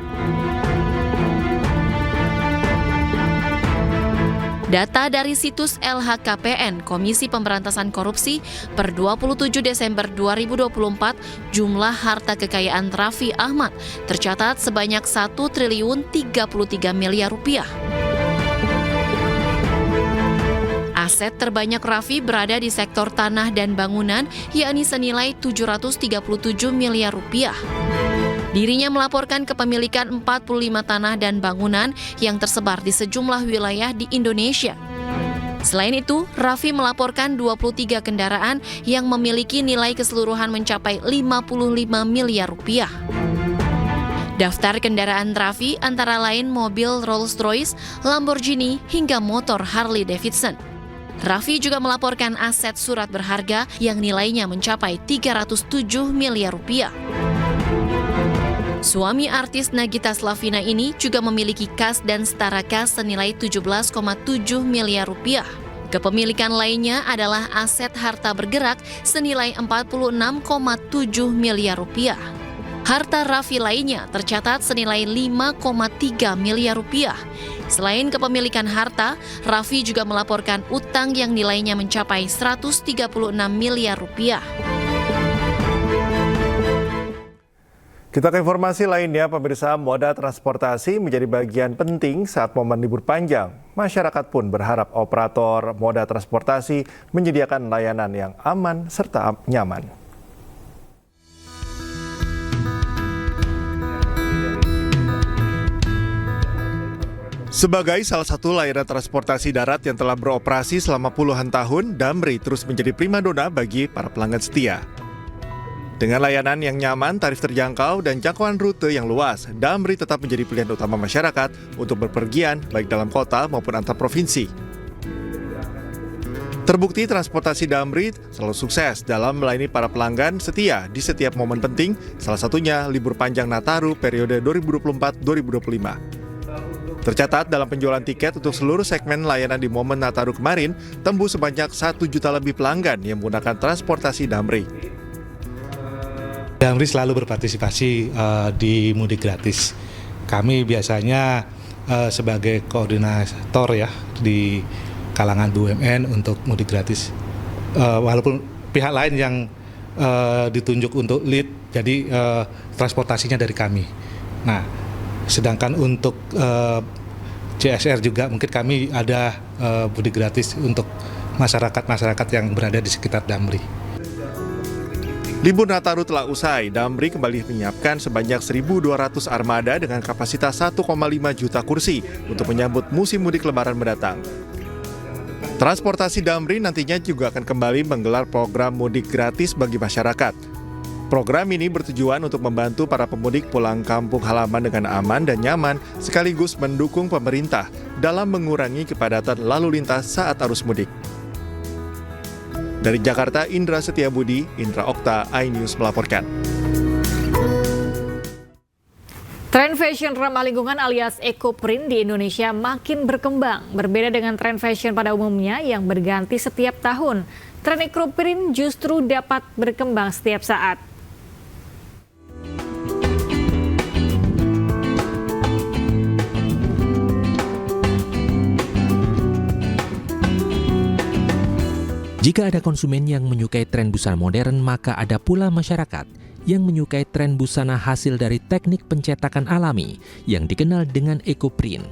Data dari situs LHKPN Komisi Pemberantasan Korupsi per 27 Desember 2024, jumlah harta kekayaan Raffi Ahmad tercatat sebanyak 1 triliun 33 miliar rupiah. Aset terbanyak Raffi berada di sektor tanah dan bangunan, yakni senilai 737 miliar rupiah. Dirinya melaporkan kepemilikan 45 tanah dan bangunan yang tersebar di sejumlah wilayah di Indonesia. Selain itu, Raffi melaporkan 23 kendaraan yang memiliki nilai keseluruhan mencapai 55 miliar rupiah. Daftar kendaraan Raffi antara lain mobil Rolls-Royce, Lamborghini, hingga motor Harley Davidson. Raffi juga melaporkan aset surat berharga yang nilainya mencapai 307 miliar rupiah. Suami artis Nagita Slavina ini juga memiliki kas dan setara kas senilai 17,7 miliar rupiah. Kepemilikan lainnya adalah aset harta bergerak senilai 46,7 miliar rupiah. Harta Raffi lainnya tercatat senilai 5,3 miliar rupiah. Selain kepemilikan harta, Raffi juga melaporkan utang yang nilainya mencapai 136 miliar rupiah. Kita ke informasi lainnya, pemirsa, moda transportasi menjadi bagian penting saat momen libur panjang. Masyarakat pun berharap operator moda transportasi menyediakan layanan yang aman serta nyaman. Sebagai salah satu layanan transportasi darat yang telah beroperasi selama puluhan tahun, Damri terus menjadi primadona bagi para pelanggan setia. Dengan layanan yang nyaman, tarif terjangkau, dan jangkauan rute yang luas, Damri tetap menjadi pilihan utama masyarakat untuk berpergian baik dalam kota maupun antar provinsi. Terbukti transportasi Damri selalu sukses dalam melayani para pelanggan setia di setiap momen penting, salah satunya libur panjang Nataru periode 2024-2025. Tercatat dalam penjualan tiket untuk seluruh segmen layanan di momen Nataru kemarin, tembus sebanyak 1 juta lebih pelanggan yang menggunakan transportasi Damri. Damri selalu berpartisipasi di mudik gratis. Kami biasanya sebagai koordinator ya di kalangan BUMN untuk mudik gratis. Walaupun pihak lain yang ditunjuk untuk lead, jadi transportasinya dari kami. Nah, sedangkan untuk CSR juga mungkin kami ada mudik gratis untuk masyarakat yang berada di sekitar Damri. Libur Nataru telah usai, Damri kembali menyiapkan sebanyak 1.200 armada dengan kapasitas 1,5 juta kursi untuk menyambut musim mudik Lebaran mendatang. Transportasi Damri nantinya juga akan kembali menggelar program mudik gratis bagi masyarakat. Program ini bertujuan untuk membantu para pemudik pulang kampung halaman dengan aman dan nyaman, sekaligus mendukung pemerintah dalam mengurangi kepadatan lalu lintas saat arus mudik. Dari Jakarta, Indra Setiabudi, Indra Okta, iNews melaporkan. Tren fashion ramah lingkungan alias eco-print di Indonesia makin berkembang. Berbeda dengan tren fashion pada umumnya yang berganti setiap tahun, tren eco-print justru dapat berkembang setiap saat. Jika ada konsumen yang menyukai tren busana modern, maka ada pula masyarakat yang menyukai tren busana hasil dari teknik pencetakan alami yang dikenal dengan eco-print.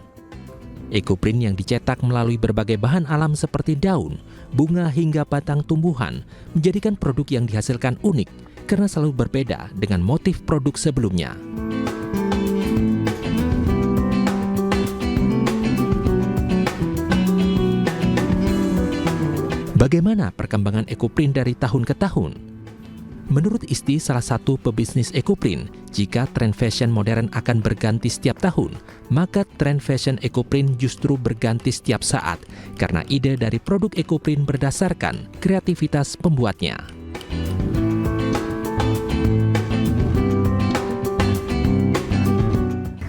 Eco-print yang dicetak melalui berbagai bahan alam seperti daun, bunga hingga batang tumbuhan menjadikan produk yang dihasilkan unik karena selalu berbeda dengan motif produk sebelumnya. Bagaimana perkembangan eco-print dari tahun ke tahun? Menurut Isti, salah satu pebisnis eco-print, jika tren fashion modern akan berganti setiap tahun, maka tren fashion eco-print justru berganti setiap saat karena ide dari produk eco-print berdasarkan kreativitas pembuatnya.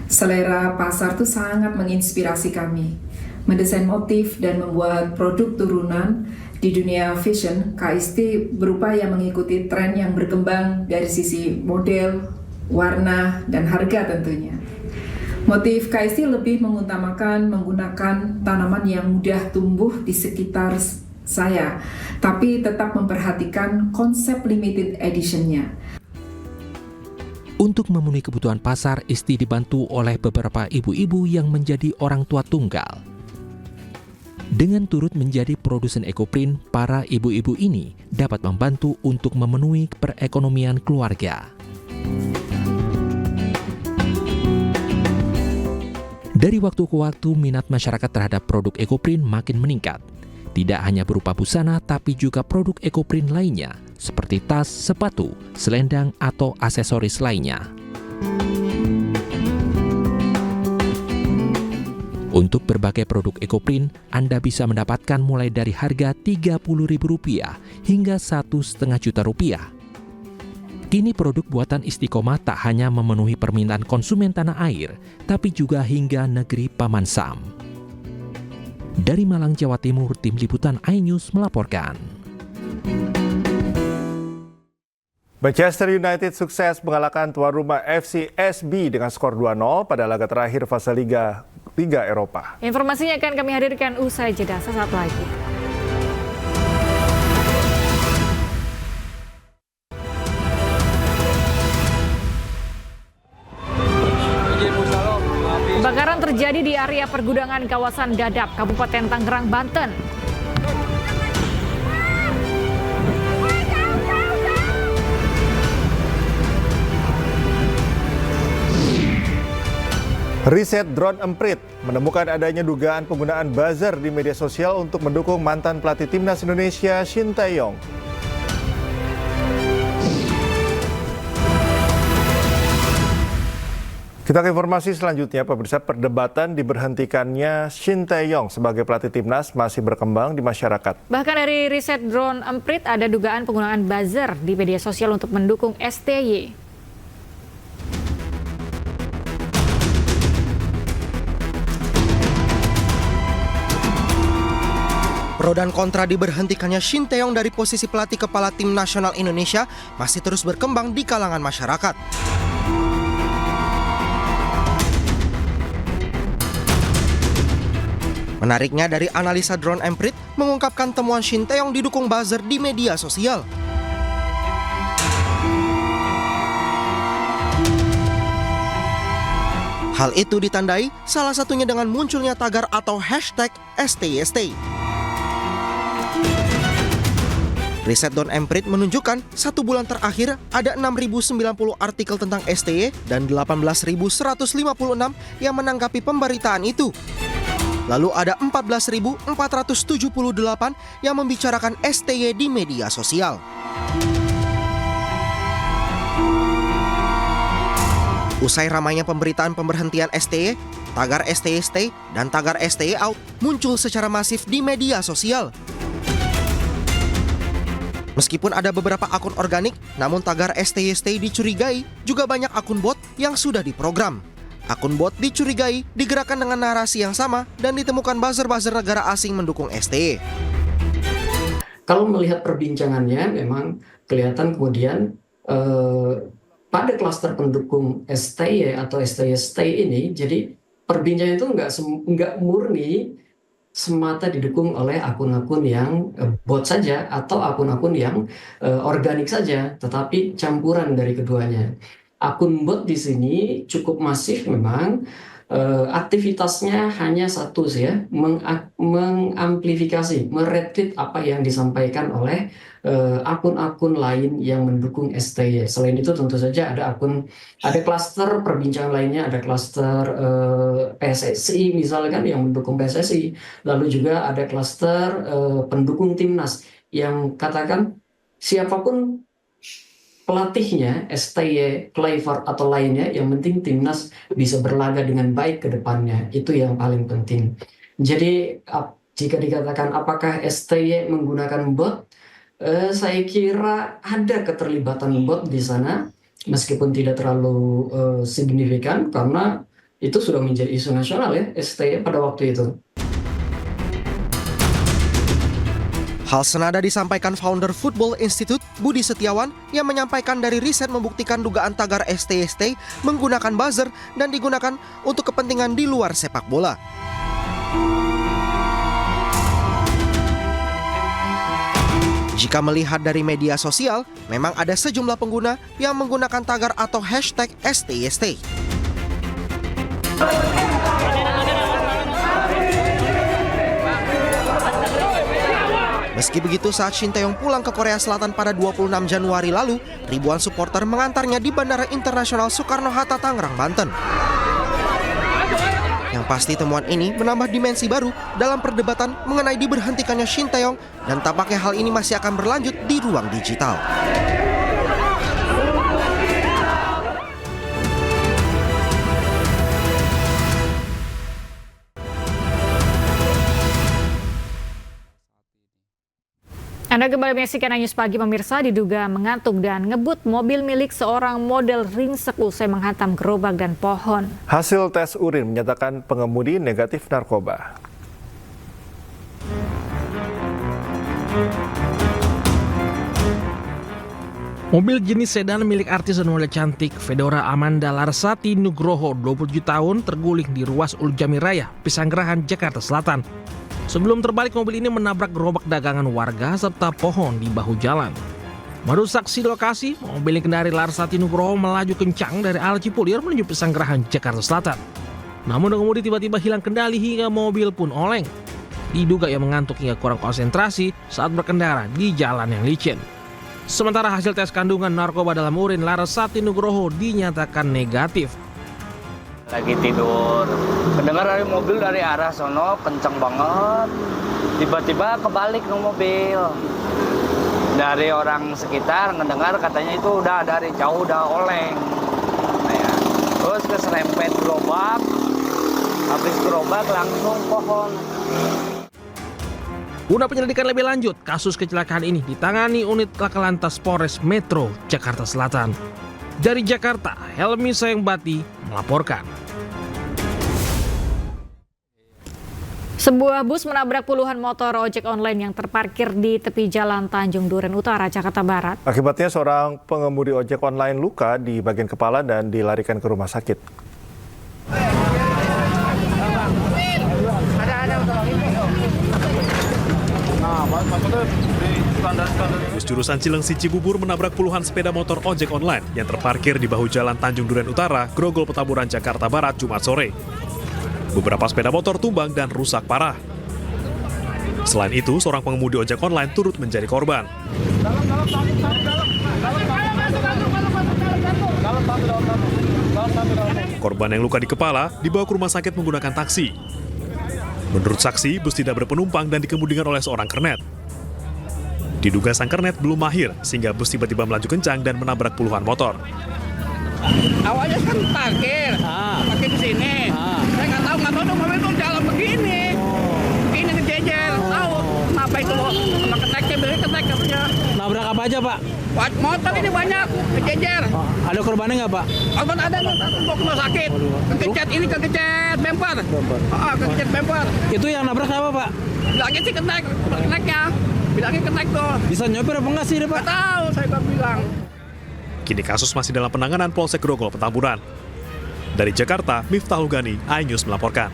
Selera pasar itu sangat menginspirasi kami. Mendesain motif dan membuat produk turunan di dunia fashion, KST berupaya mengikuti tren yang berkembang dari sisi model, warna, dan harga tentunya. Motif KST lebih mengutamakan menggunakan tanaman yang mudah tumbuh di sekitar saya, tapi tetap memperhatikan konsep limited edition-nya. Untuk memenuhi kebutuhan pasar, Isti dibantu oleh beberapa ibu-ibu yang menjadi orang tua tunggal. Dengan turut menjadi produsen eco-print, para ibu-ibu ini dapat membantu untuk memenuhi perekonomian keluarga. Dari waktu ke waktu, minat masyarakat terhadap produk eco-print makin meningkat. Tidak hanya berupa busana, tapi juga produk eco-print lainnya, seperti tas, sepatu, selendang, atau aksesoris lainnya. Untuk berbagai produk eco-print, Anda bisa mendapatkan mulai dari harga Rp30.000 hingga Rp1,5 juta. Kini produk buatan Istiqomah tak hanya memenuhi permintaan konsumen tanah air, tapi juga hingga negeri Paman Sam. Dari Malang, Jawa Timur, Tim Liputan iNews melaporkan. Manchester United sukses mengalahkan tuan rumah FC SB dengan skor 2-0 pada laga terakhir fase Liga Eropa. Informasinya akan kami hadirkan usai jeda sesaat lagi. Kebakaran terjadi di area pergudangan kawasan Dadap, Kabupaten Tangerang, Banten. Riset Drone Emprit menemukan adanya dugaan penggunaan buzzer di media sosial untuk mendukung mantan pelatih Timnas Indonesia Shin Tae-yong. Kita ke informasi selanjutnya, pemirsa. Perdebatan diberhentikannya Shin Tae-yong sebagai pelatih Timnas masih berkembang di masyarakat. Bahkan dari riset Drone Emprit ada dugaan penggunaan buzzer di media sosial untuk mendukung STY. Pro dan kontra diberhentikannya Shin Tae-yong dari posisi pelatih kepala tim nasional Indonesia masih terus berkembang di kalangan masyarakat. Menariknya, dari analisa Drone Emprit mengungkapkan temuan Shin Tae-yong didukung buzzer di media sosial. Hal itu ditandai salah satunya dengan munculnya tagar atau hashtag STY. Riset Drone Emprit menunjukkan 1 bulan terakhir ada 6.090 artikel tentang STY dan 18.156 yang menanggapi pemberitaan itu. Lalu ada 14.478 yang membicarakan STY di media sosial. Usai ramainya pemberitaan pemberhentian STY, tagar STY Stay dan tagar STY Out muncul secara masif di media sosial. Meskipun ada beberapa akun organik, namun tagar STY Stay dicurigai juga banyak akun bot yang sudah diprogram. Akun bot dicurigai digerakkan dengan narasi yang sama dan ditemukan buzzer-buzzer negara asing mendukung STY. Kalau melihat perbincangannya memang kelihatan kemudian pada klaster pendukung STY atau STY Stay ini, jadi perbincangan itu nggak murni semata didukung oleh akun-akun yang bot saja atau akun-akun yang organik saja, tetapi campuran dari keduanya. Akun bot di sini cukup masif memang, aktivitasnya hanya satu sih ya, mengamplifikasi, meretweet apa yang disampaikan oleh akun-akun lain yang mendukung STY. Selain itu tentu saja ada klaster perbincangan lainnya, ada klaster PSSI misalkan yang mendukung PSSI, lalu juga ada klaster pendukung Timnas yang katakan siapapun pelatihnya, STY, Kluivert atau lainnya, yang penting Timnas bisa berlaga dengan baik ke depannya. Itu yang paling penting. Jadi jika dikatakan apakah STY menggunakan bot, saya kira ada keterlibatan bot di sana, meskipun tidak terlalu signifikan, karena itu sudah menjadi isu nasional ya, STY pada waktu itu. Hal senada disampaikan founder Football Institute, Budi Setiawan, yang menyampaikan dari riset membuktikan dugaan tagar STY menggunakan buzzer dan digunakan untuk kepentingan di luar sepak bola. Jika melihat dari media sosial, memang ada sejumlah pengguna yang menggunakan tagar atau hashtag STY. Meski begitu, saat Shin Tae-yong pulang ke Korea Selatan pada 26 Januari lalu, ribuan supporter mengantarnya di Bandara Internasional Soekarno-Hatta, Tangerang, Banten. Yang pasti temuan ini menambah dimensi baru dalam perdebatan mengenai diberhentikannya Shin Tae-yong, dan tampaknya hal ini masih akan berlanjut di ruang digital. Anda kembali menyaksikan News Pagi pemirsa. Diduga mengantuk dan ngebut mobil milik seorang model ringsek usai menghantam gerobak dan pohon. Hasil tes urin menyatakan pengemudi negatif narkoba. Mobil jenis sedan milik artis dan model cantik Fedora Amanda Larsati Nugroho 27 tahun terguling di ruas Uljami Raya, Pesanggerahan, Jakarta Selatan. Sebelum terbalik, mobil ini menabrak gerobak dagangan warga serta pohon di bahu jalan. Menurut saksi lokasi, mobil yang kendari Larsati Nugroho melaju kencang dari arah Cipulir menuju Pesanggerahan, Jakarta Selatan. Namun pengemudi tiba-tiba hilang kendali hingga mobil pun oleng. Diduga ia mengantuk hingga kurang konsentrasi saat berkendara di jalan yang licin. Sementara hasil tes kandungan narkoba dalam urin Larsati Nugroho dinyatakan negatif. Lagi tidur, mendengar dari mobil dari arah sono kenceng banget, tiba-tiba kebalik ke mobil. Dari orang sekitar mendengar katanya itu udah dari jauh udah oleng. Nah ya. Terus keserempet gerobak, habis gerobak langsung pohon. Guna penyelidikan lebih lanjut, kasus kecelakaan ini ditangani unit Laka Lantas Polres Metro Jakarta Selatan. Dari Jakarta, Helmi Sayangbati melaporkan. Sebuah bus menabrak puluhan motor ojek online yang terparkir di tepi jalan Tanjung Duren Utara, Jakarta Barat. Akibatnya seorang pengemudi ojek online luka di bagian kepala dan dilarikan ke rumah sakit. Bus jurusan Cilengsi Cibubur menabrak puluhan sepeda motor ojek online yang terparkir di bahu jalan Tanjung Duren Utara, Grogol Petamburan, Jakarta Barat, Jumat sore. Beberapa sepeda motor tumbang dan rusak parah. Selain itu, seorang pengemudi ojek online turut menjadi korban. Korban yang luka di kepala dibawa ke rumah sakit menggunakan taksi. Menurut saksi, bus tidak berpenumpang dan dikemudikan oleh seorang kernet. Diduga sang kernet belum mahir, sehingga bus tiba-tiba melaju kencang dan menabrak puluhan motor. Awalnya kan parkir ke sini. Saya nggak tahu tuh mobil itu jalan begini. Ini kejejer, tahu kenapa itu loh? Sama keteknya, beli ketek katanya. Nabrak apa aja, Pak? Motor ini banyak, kejejer. Ada korbannya nggak, Pak? Korban ada nih, bawa ke rumah sakit. Kekecet bemper. Kekecet bemper. Itu yang nabrak apa, Pak? Bilangnya sih keteknya. Bilangnya ketek tuh. Bisa nyopir apa enggak sih, Pak? Nggak tahu, saya nggak bilang. Kini kasus masih dalam penanganan Polsek Grogol Petamburan. Dari Jakarta, Miftahul Gani, iNews melaporkan.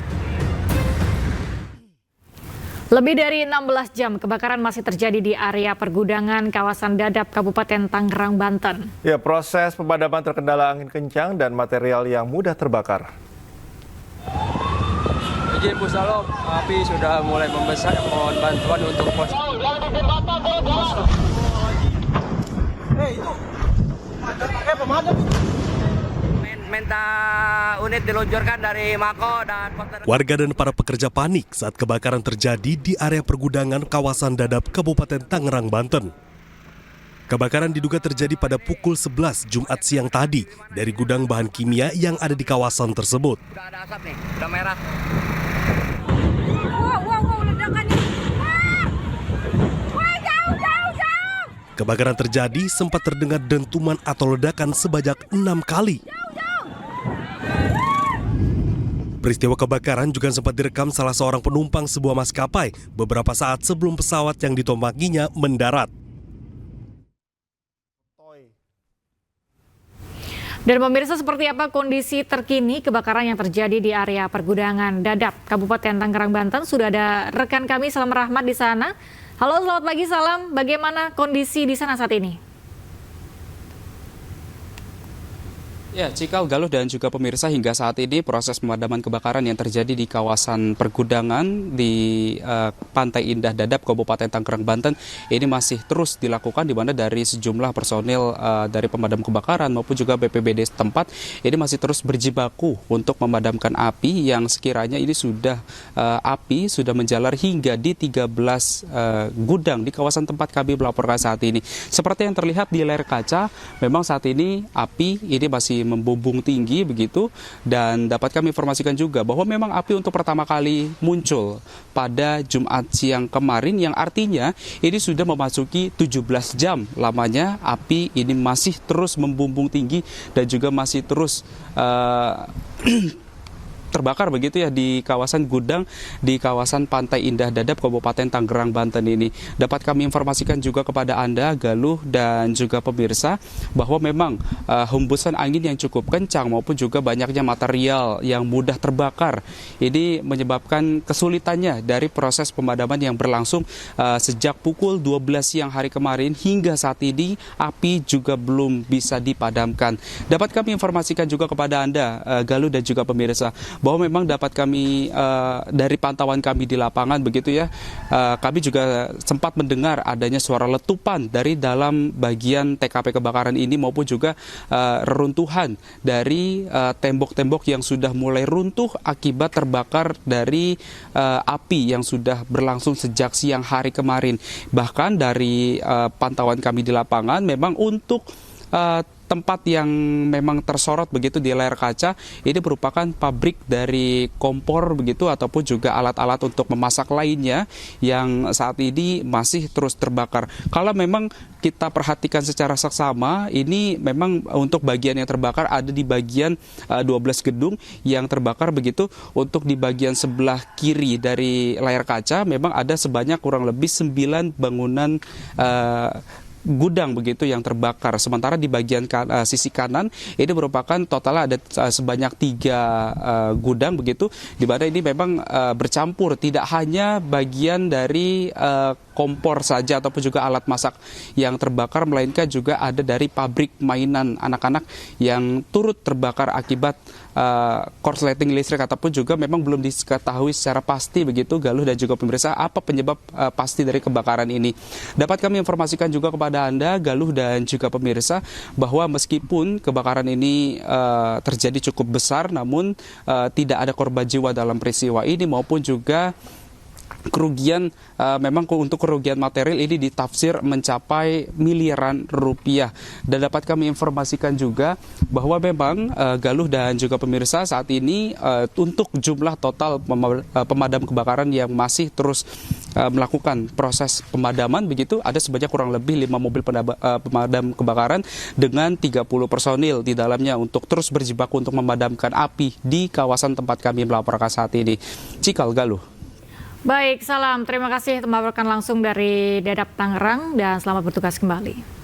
Lebih dari 16 jam kebakaran masih terjadi di area pergudangan kawasan Dadap, Kabupaten Tangerang, Banten. Ya, proses pemadaman terkendala angin kencang dan material yang mudah terbakar. Izin Pusalop, api sudah mulai membesar. Mohon bantuan untuk pos. Minta unit diluncurkan dari Mako dan Warga dan para pekerja panik saat kebakaran terjadi di area pergudangan kawasan Dadap, Kabupaten Tangerang, Banten. Kebakaran diduga terjadi pada pukul 11 Jumat siang tadi dari gudang bahan kimia yang ada di kawasan tersebut. Udah ada asap nih, udah merah. Ledakannya. Kebakaran terjadi sempat terdengar dentuman atau ledakan sebanyak 6 kali. Peristiwa kebakaran juga sempat direkam salah seorang penumpang sebuah maskapai beberapa saat sebelum pesawat yang ditumpanginya mendarat. Dan pemirsa, seperti apa kondisi terkini kebakaran yang terjadi di area pergudangan Dadap, Kabupaten Tangerang, Banten? Sudah ada rekan kami Salam Rahmat di sana. Halo, selamat pagi Salam. Bagaimana kondisi di sana saat ini? Ya, Cikal, Galuh, dan juga pemirsa, hingga saat ini proses pemadaman kebakaran yang terjadi di kawasan pergudangan di Pantai Indah Dadap, Kabupaten Tangerang, Banten ini masih terus dilakukan, di mana dari sejumlah personil dari pemadam kebakaran maupun juga BPBD setempat ini masih terus berjibaku untuk memadamkan api yang sekiranya ini sudah api sudah menjalar hingga di 13 gudang di kawasan tempat kami melaporkan saat ini. Seperti yang terlihat di layar kaca, memang saat ini api ini masih membumbung tinggi begitu, dan dapat kami informasikan juga bahwa memang api untuk pertama kali muncul pada Jumat siang kemarin, yang artinya ini sudah memasuki 17 jam lamanya api ini masih terus membumbung tinggi dan juga masih terus terbakar begitu ya di kawasan gudang di kawasan Pantai Indah Dadap, Kabupaten Tangerang, Banten ini. Dapat kami informasikan juga kepada Anda, Galuh, dan juga pemirsa, bahwa memang hembusan angin yang cukup kencang maupun juga banyaknya material yang mudah terbakar ini menyebabkan kesulitannya dari proses pemadaman yang berlangsung sejak pukul 12 siang hari kemarin hingga saat ini api juga belum bisa dipadamkan. Dapat kami informasikan juga kepada Anda, Galuh dan juga pemirsa, bahwa memang dapat kami dari pantauan kami di lapangan begitu ya, kami juga sempat mendengar adanya suara letupan dari dalam bagian TKP kebakaran ini maupun juga reruntuhan dari tembok-tembok yang sudah mulai runtuh akibat terbakar dari api yang sudah berlangsung sejak siang hari kemarin. Bahkan dari pantauan kami di lapangan, memang untuk tempat yang memang tersorot begitu di layar kaca ini merupakan pabrik dari kompor begitu ataupun juga alat-alat untuk memasak lainnya yang saat ini masih terus terbakar. Kalau memang kita perhatikan secara seksama, ini memang untuk bagian yang terbakar ada di bagian 12 gedung yang terbakar begitu. Untuk di bagian sebelah kiri dari layar kaca memang ada sebanyak kurang lebih 9 bangunan gudang begitu yang terbakar. Sementara di bagian sisi kanan ini merupakan total ada sebanyak 3 gudang begitu, di mana ini memang bercampur, tidak hanya bagian dari kompor saja ataupun juga alat masak yang terbakar, melainkan juga ada dari pabrik mainan anak-anak yang turut terbakar akibat korsleting listrik, ataupun juga memang belum diketahui secara pasti begitu, Galuh dan juga pemirsa, apa penyebab pasti dari kebakaran ini. Dapat kami informasikan juga kepada Anda, Galuh dan juga pemirsa, bahwa meskipun kebakaran ini terjadi cukup besar, namun tidak ada korban jiwa dalam peristiwa ini maupun juga kerugian, memang untuk kerugian material ini ditafsir mencapai miliaran rupiah. Dan dapat kami informasikan juga bahwa memang Galuh dan juga pemirsa, saat ini untuk jumlah total pemadam kebakaran yang masih terus melakukan proses pemadaman begitu, ada sebanyak kurang lebih 5 mobil pemadam kebakaran dengan 30 personil di dalamnya untuk terus berjibaku untuk memadamkan api di kawasan tempat kami melaporkan saat ini. Cikal, Galuh. Baik, salam. Terima kasih melaporkan langsung dari Dadap, Tangerang, dan selamat bertugas kembali.